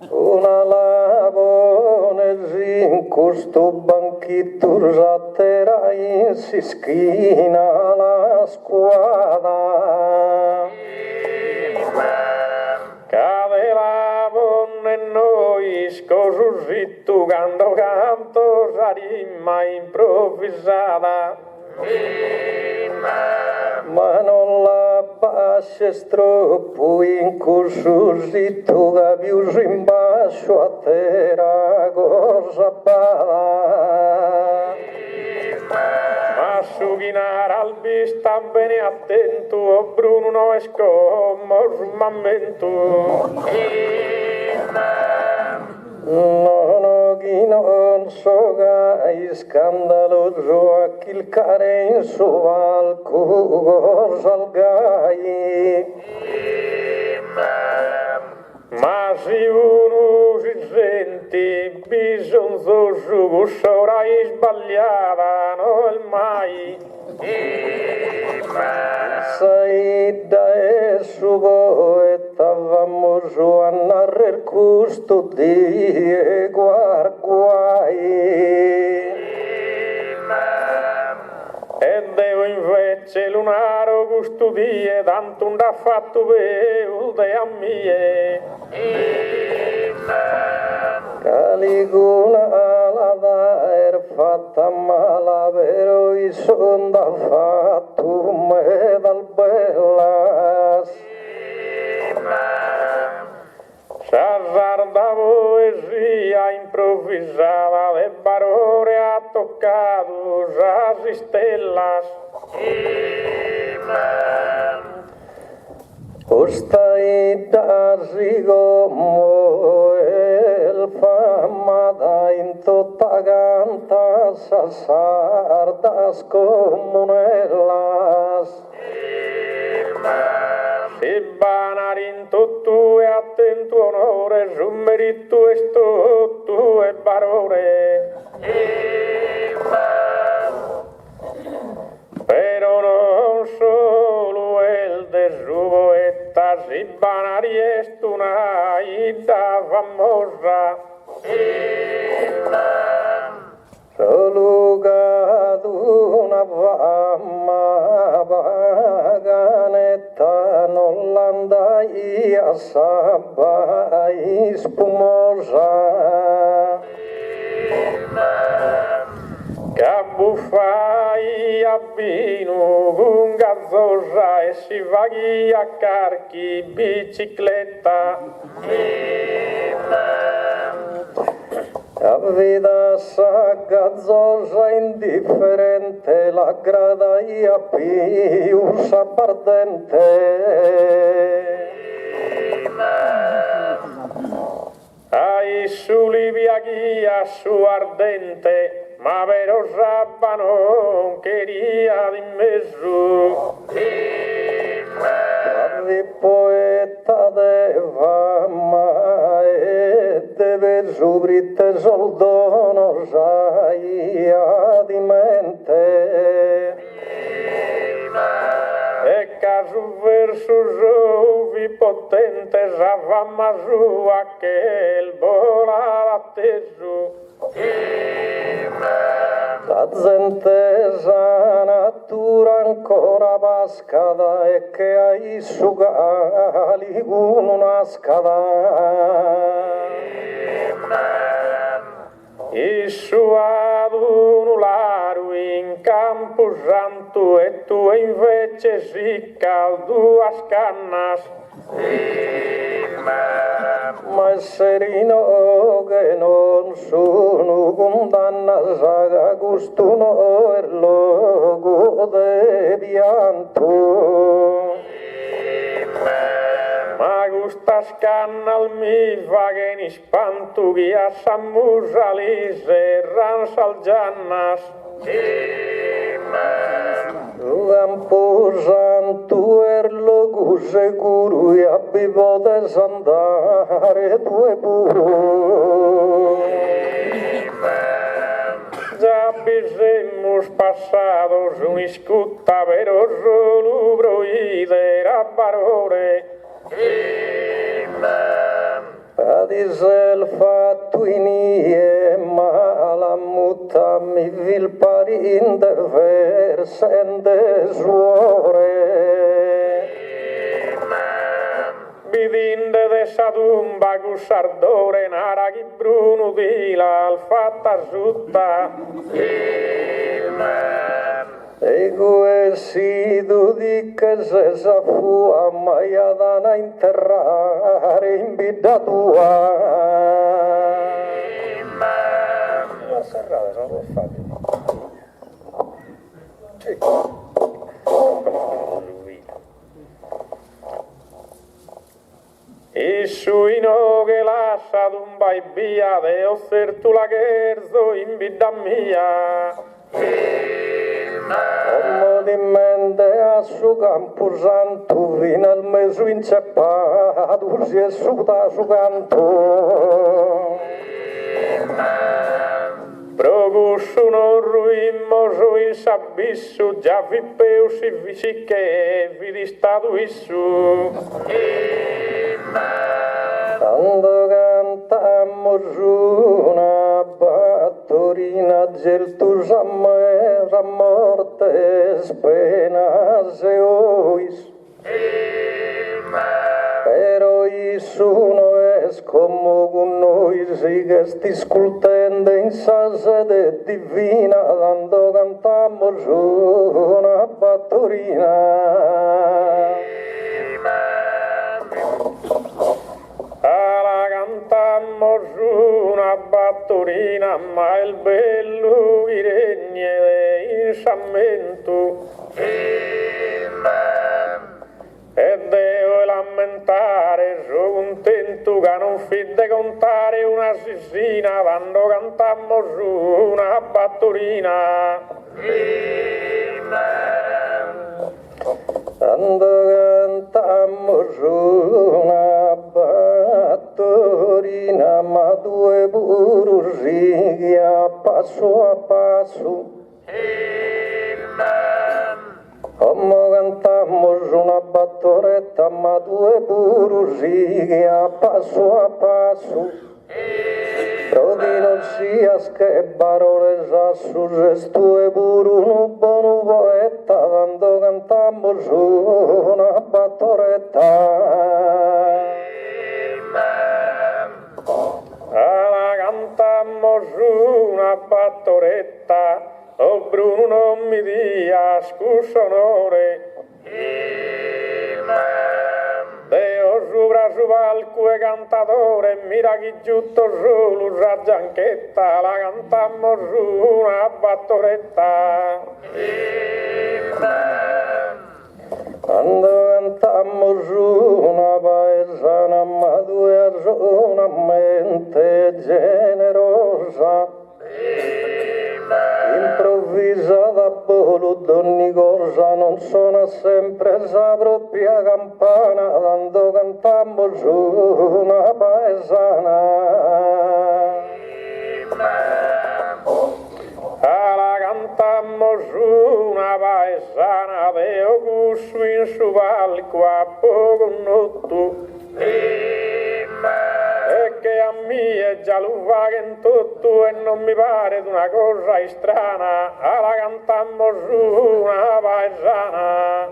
Una labone in questo banchetto ratterà in si schina la squadra.
Cade la bonne noi scosusitto canto sarima improvvisata.
Ma non la pace troppo in cosusito che più in basso a terra cosa bada.
Ma su chinare al sta bene attento, o Bruno no è scommo su mammento.
No, chi non so che è scandaloso a chilcare in su alco cosa al gai.
Ma se uno si sente bisognoso, ora è sbagliata, non mai.
Sai da esso poeta vamos a narrar custo di guarguai.
e Deo invece lunaro custodie tanto un da fatto veude a mie.
Caligula la da fatta mala vero i son da fatto me dal bellas.
Sarda poesia improvvisada de barore ha toccato las estelas.
Costa ida sigomo el famada in tota canta sardas comunellas.
Si banarin tutto e attento onore, su merito esto tu e barore. Pero non solo el desrubo esta, si banari est una ida famosa.
Solo una fama vaganetta non l'andai a sabbai spumosa.
Cabuffai a vino con gazzosa e si vaghi a carchi bicicletta.
La vita sa gazzosa indifferente la gradai a più s'appardente.
Ai su Liviaghia su ardente, ma vero sabbano queria di mezzo.
Di poeta de fama e de versubrite soldono saia di mente.
E caso verso giovi potente sa fama sua che il volava teso.
La gente sa natura ancora pascata e che ai sugali con una scada.
I suado nularo in campo santo e tu invece si calduas cannas.
Ma serino che non sono condanna saga gustuno e logo de pianto.
Ma gustas cannal mi vaghen ispantu guia sammusalis e ransal giannas.
Campo santo er logo seguro e abbivo de andare due puro.
Ya hemos passados un iscuta veroso lubro y de barore.
Dice il fatto inie ma la mutta mi vil parinde versende suore.
Vidinde de sadumba gusardore naraghi bruno di la alfatta sutta.
E questo di che se sa fu a maiadana interrare in vita tua. La serrata sono fatte. Sì.
E suino che lascia d'un vai via de offertu la cherzo in vita mia.
Como di mente a su campo santo fino al meso inceppato si è suda su canto.
Progusso non ruimmoso in s'abisso già vi peusi vici che vi di stato issu.
Quando cantammo una batto battorina geltus a mortes penas e ois. Pero Isu no es como con noi, sigues discultando in sa sede divina, dando cantamos una battorina.
Ala cantamos una battorina, ma il bello iregne de insamento. E devo lamentare, sono contento che non fidde contare una assassina quando cantammo su una battorina.
Quando cantammo su una battorina, ma due burruschi a passo. Come cantammo su una battoretta, ma due burruschi a passo. Però che non sia che parole su gesto e pure un buon poeta, quando cantammo su una battoretta.
Alla cantammo su una battoretta, oh Bruno non mi dia scusa onore. Deo sopra su palco e cantatore, mira chi giutto solo sa gianchetta, la cantammo su una battoretta.
Quando cantammo su una paesana, ma due ragionamenti generosa, improvvisata bolo d'ogni cosa, non suona sempre sa propria campana, quando cantammo su una paesana.
Alla cantammo su una paesana, Deo cussu in su palco a poco notto. E che a me è già l'uva che in tutto e non mi pare d'una cosa strana, alla cantammo su una paesana.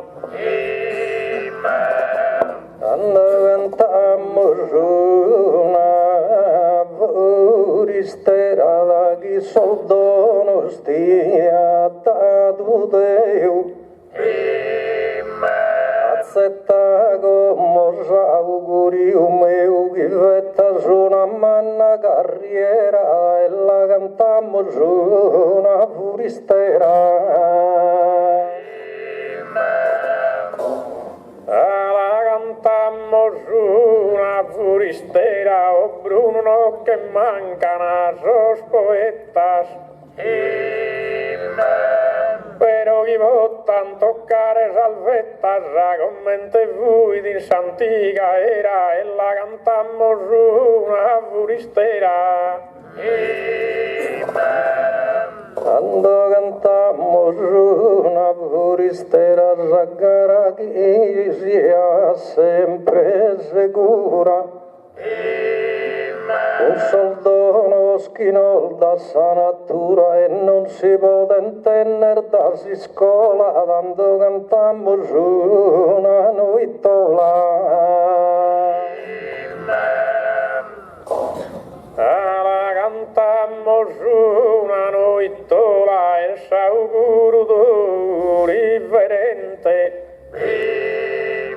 Quando cantammo su una foristera, da chi soldo non stia dato Deo, azzetta come s'augurio meu, chi vetta su una manna carriera, e la cantammo su una foristera.
La cantammo su una foristera, oh Bruno no che mancano sos poetas. Pero chi votan toccare salvettas, commente voi di s'antica era, e la cantammo su una foristera.
Quando cantammo su una foristera, s'aggara chi sia sempre sicura, un soldono schinò da sa natura e non si può intendere da si scola, quando cantammo su una noittola.
La cantammo su una noittola e s'auguro riverente.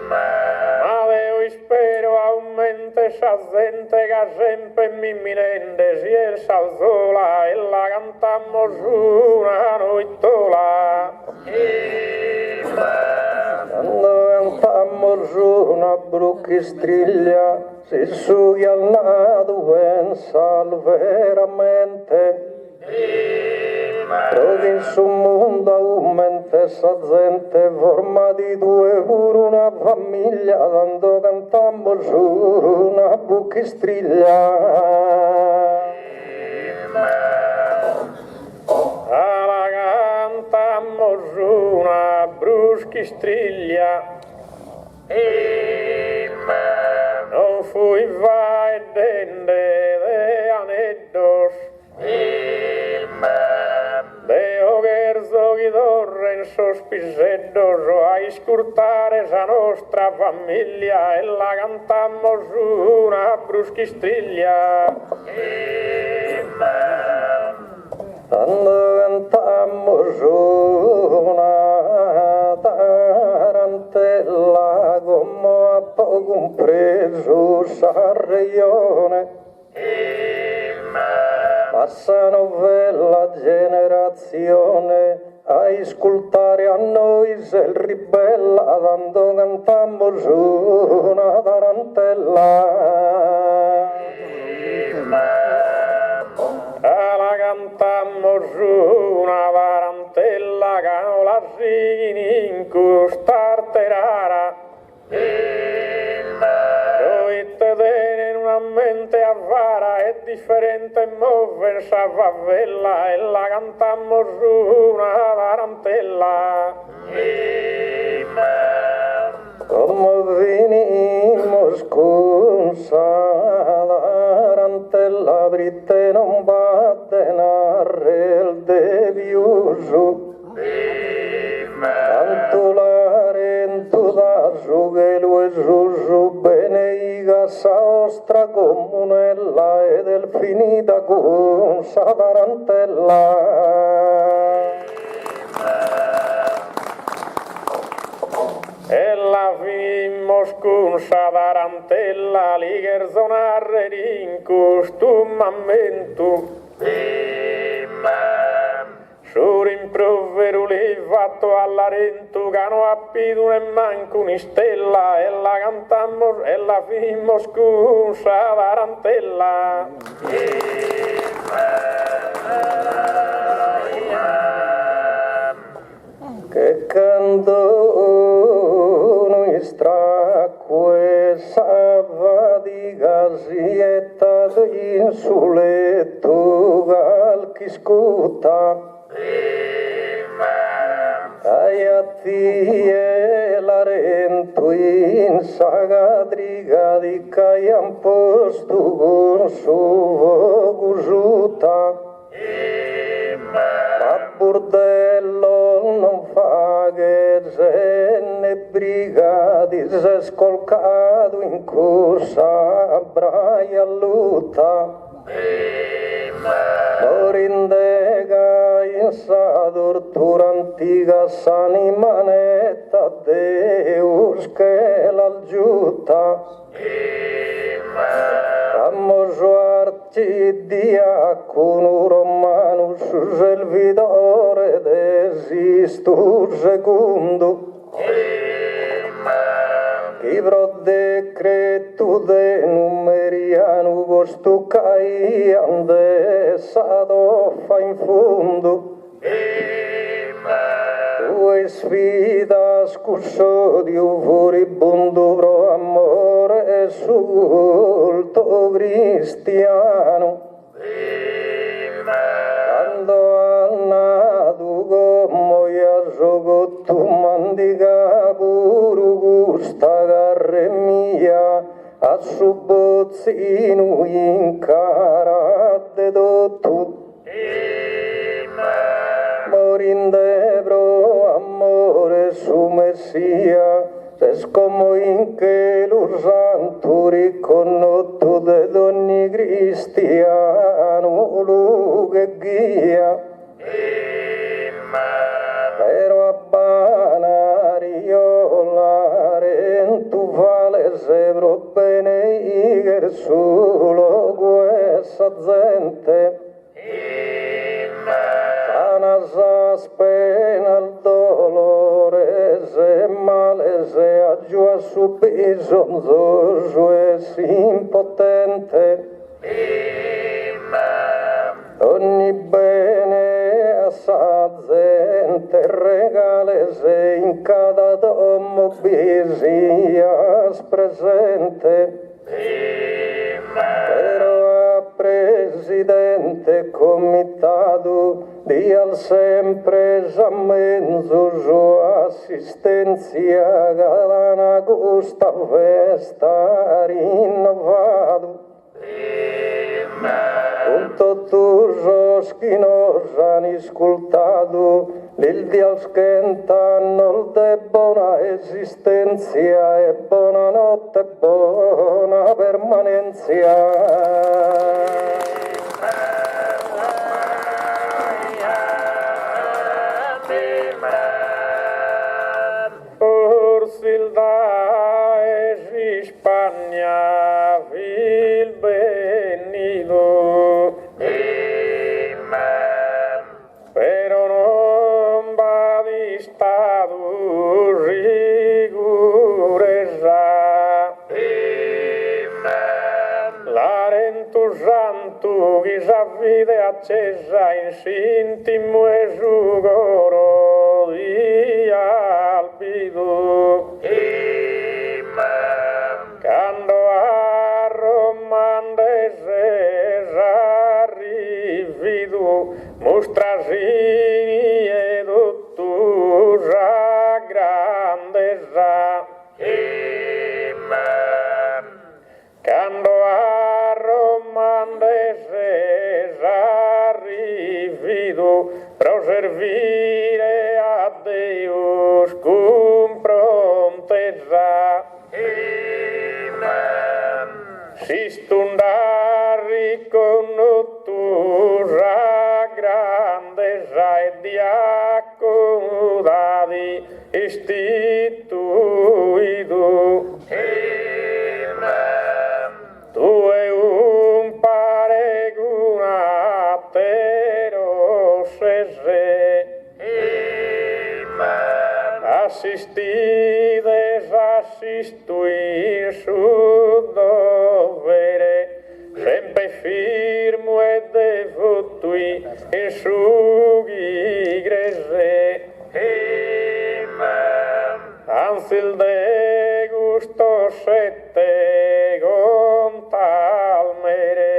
Ma Deo spero aumente sa gente che sempre imminente si è salzola, e la cantammo su una noittola.
Quando cantammo su una bruchistriglia, si sughi al nato pensa veramente, però in su mondo aumenta sa gente, forma di due pure una famiglia, quando cantammo su una bruchistriglia.
La cantammo su una bruchistriglia, non fui vai dende de aneddos, sospirredoso a iscurtare la nostra famiglia e la cantammo su una bruschistriglia.
Quando cantammo su una tarantella come a poco compreso Sarrione. Passa novella generazione a ascoltare a noi se ribella quando cantammo su una tarantella.
La cantammo su una tarantella che non la sighi in custarterara. Noi te in una mente avara è differente muoversi a favela e la cantammo su una tarantella.
Come venimmo sconsa tarantella britte non batte narre il deviuso. Tanto la rento da su che lui su bene i cassa ostra comunella ed è finita con sa tarantella.
E la finimmo con sa tarantella li che zonarre in costumamento. Su rimprovero li fatto all'arento che non appido ne manco un'istella e la cantammo e la finimmo con sa tarantella.
Che cantone stracque sava di gasietta in su letto calchi scuta. Aiati la rento in sagadriga di caiam posto con su gusuta. Ma bordello non fa che se ne brigati se scolcato in corsa braia luta. Morindega in sa tortura antica s'animanetta Deus che l'algiuta. Ammoso arcidiacono romano su servidore desistu secondo. Libro decreto de numeriano posto caiande s'adoffa in fondo. Tue sfida scusodio furibondo pro amore sulto cristiano. Quando al nato come io gioco tu mandica puru gusta carre mia a su bozzino incarate tu. Morinde pro amore su messia se scomo in che lo santo riconosciuto de ogni cristiano lu che guia. Pero abbanario la rentu vale sevro bene iger solo questa gente. Sana spena il dolore se male se aggiù a su bisognoso e impotente. Ogni bene a sa gente regale se in cada domo bisias presente. Però a presidente comitato di al sempre esamenzo su assistenza galana gusta festa rinnovato. Con tutto os que nos han escoltado il Dio schenta de buona esistenza e buonanotte, buona permanenza.
Ursilda es Spagna vil venido, pero non va distado riguresa. L'arentus santu guisa vide accesa in sintimo esugoro di alpido. Cando a Romandese arrivido, mostrasini ed ottusa grandezza. Cando a Romandese arrivido, pro servire a Deus cum prontezza. Sistunda riconosciuta grandezza e diacodadi istituido. Tu e un paregunatero sese. Assistides assistuir su dovere, sempre firmo e devotui in su igrese. Anzi il de gusto sette gontalmere.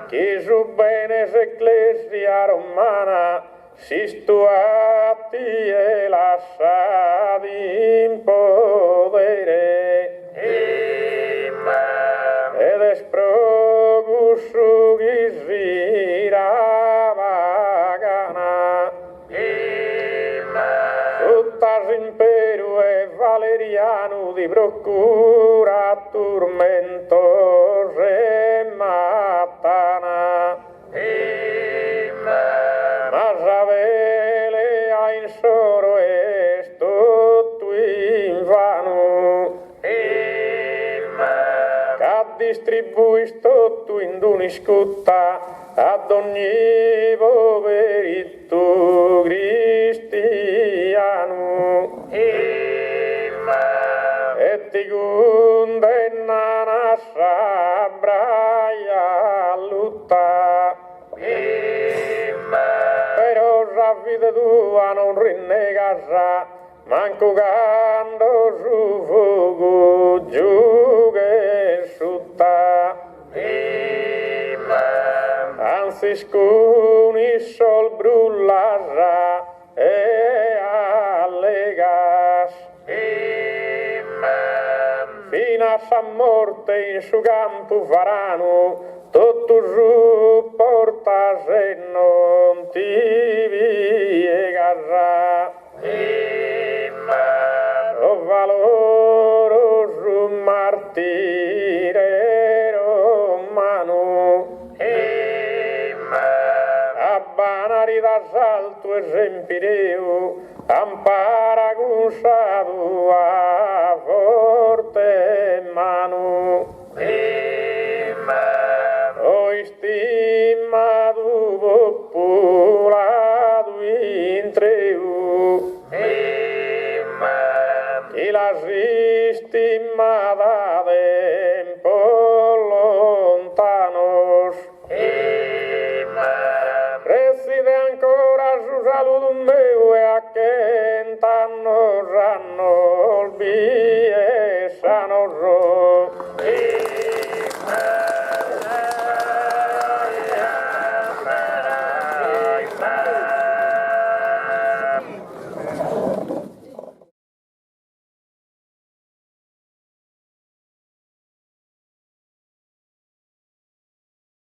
Chi su bene ecclesia romana sistuati e lasciati in podere. Ed esprogus su gisira vagana. Tuttas imperu e valeriano di procura turmentos e matana. Masavele a insoro esto tu invano. Che distribuis tu in d'uniscutta ad ogni poveritto cristiano. E ti condannano a sabbraia a lutta. Però la vita tua non rinnegasa, manco quando su fuoco giù che sutta. Anzi scuni sol brullasa e allegas. Fino a sa morte in su campo faranno tutto su portas e non ti viegarà. O valoro su martire romano. A banari d'assalto esempireu, ampara gusado a forte mano. O estimado populado intreu, y las estimada de lontanos. Reside ancora su saludo meu e a quentannos annos.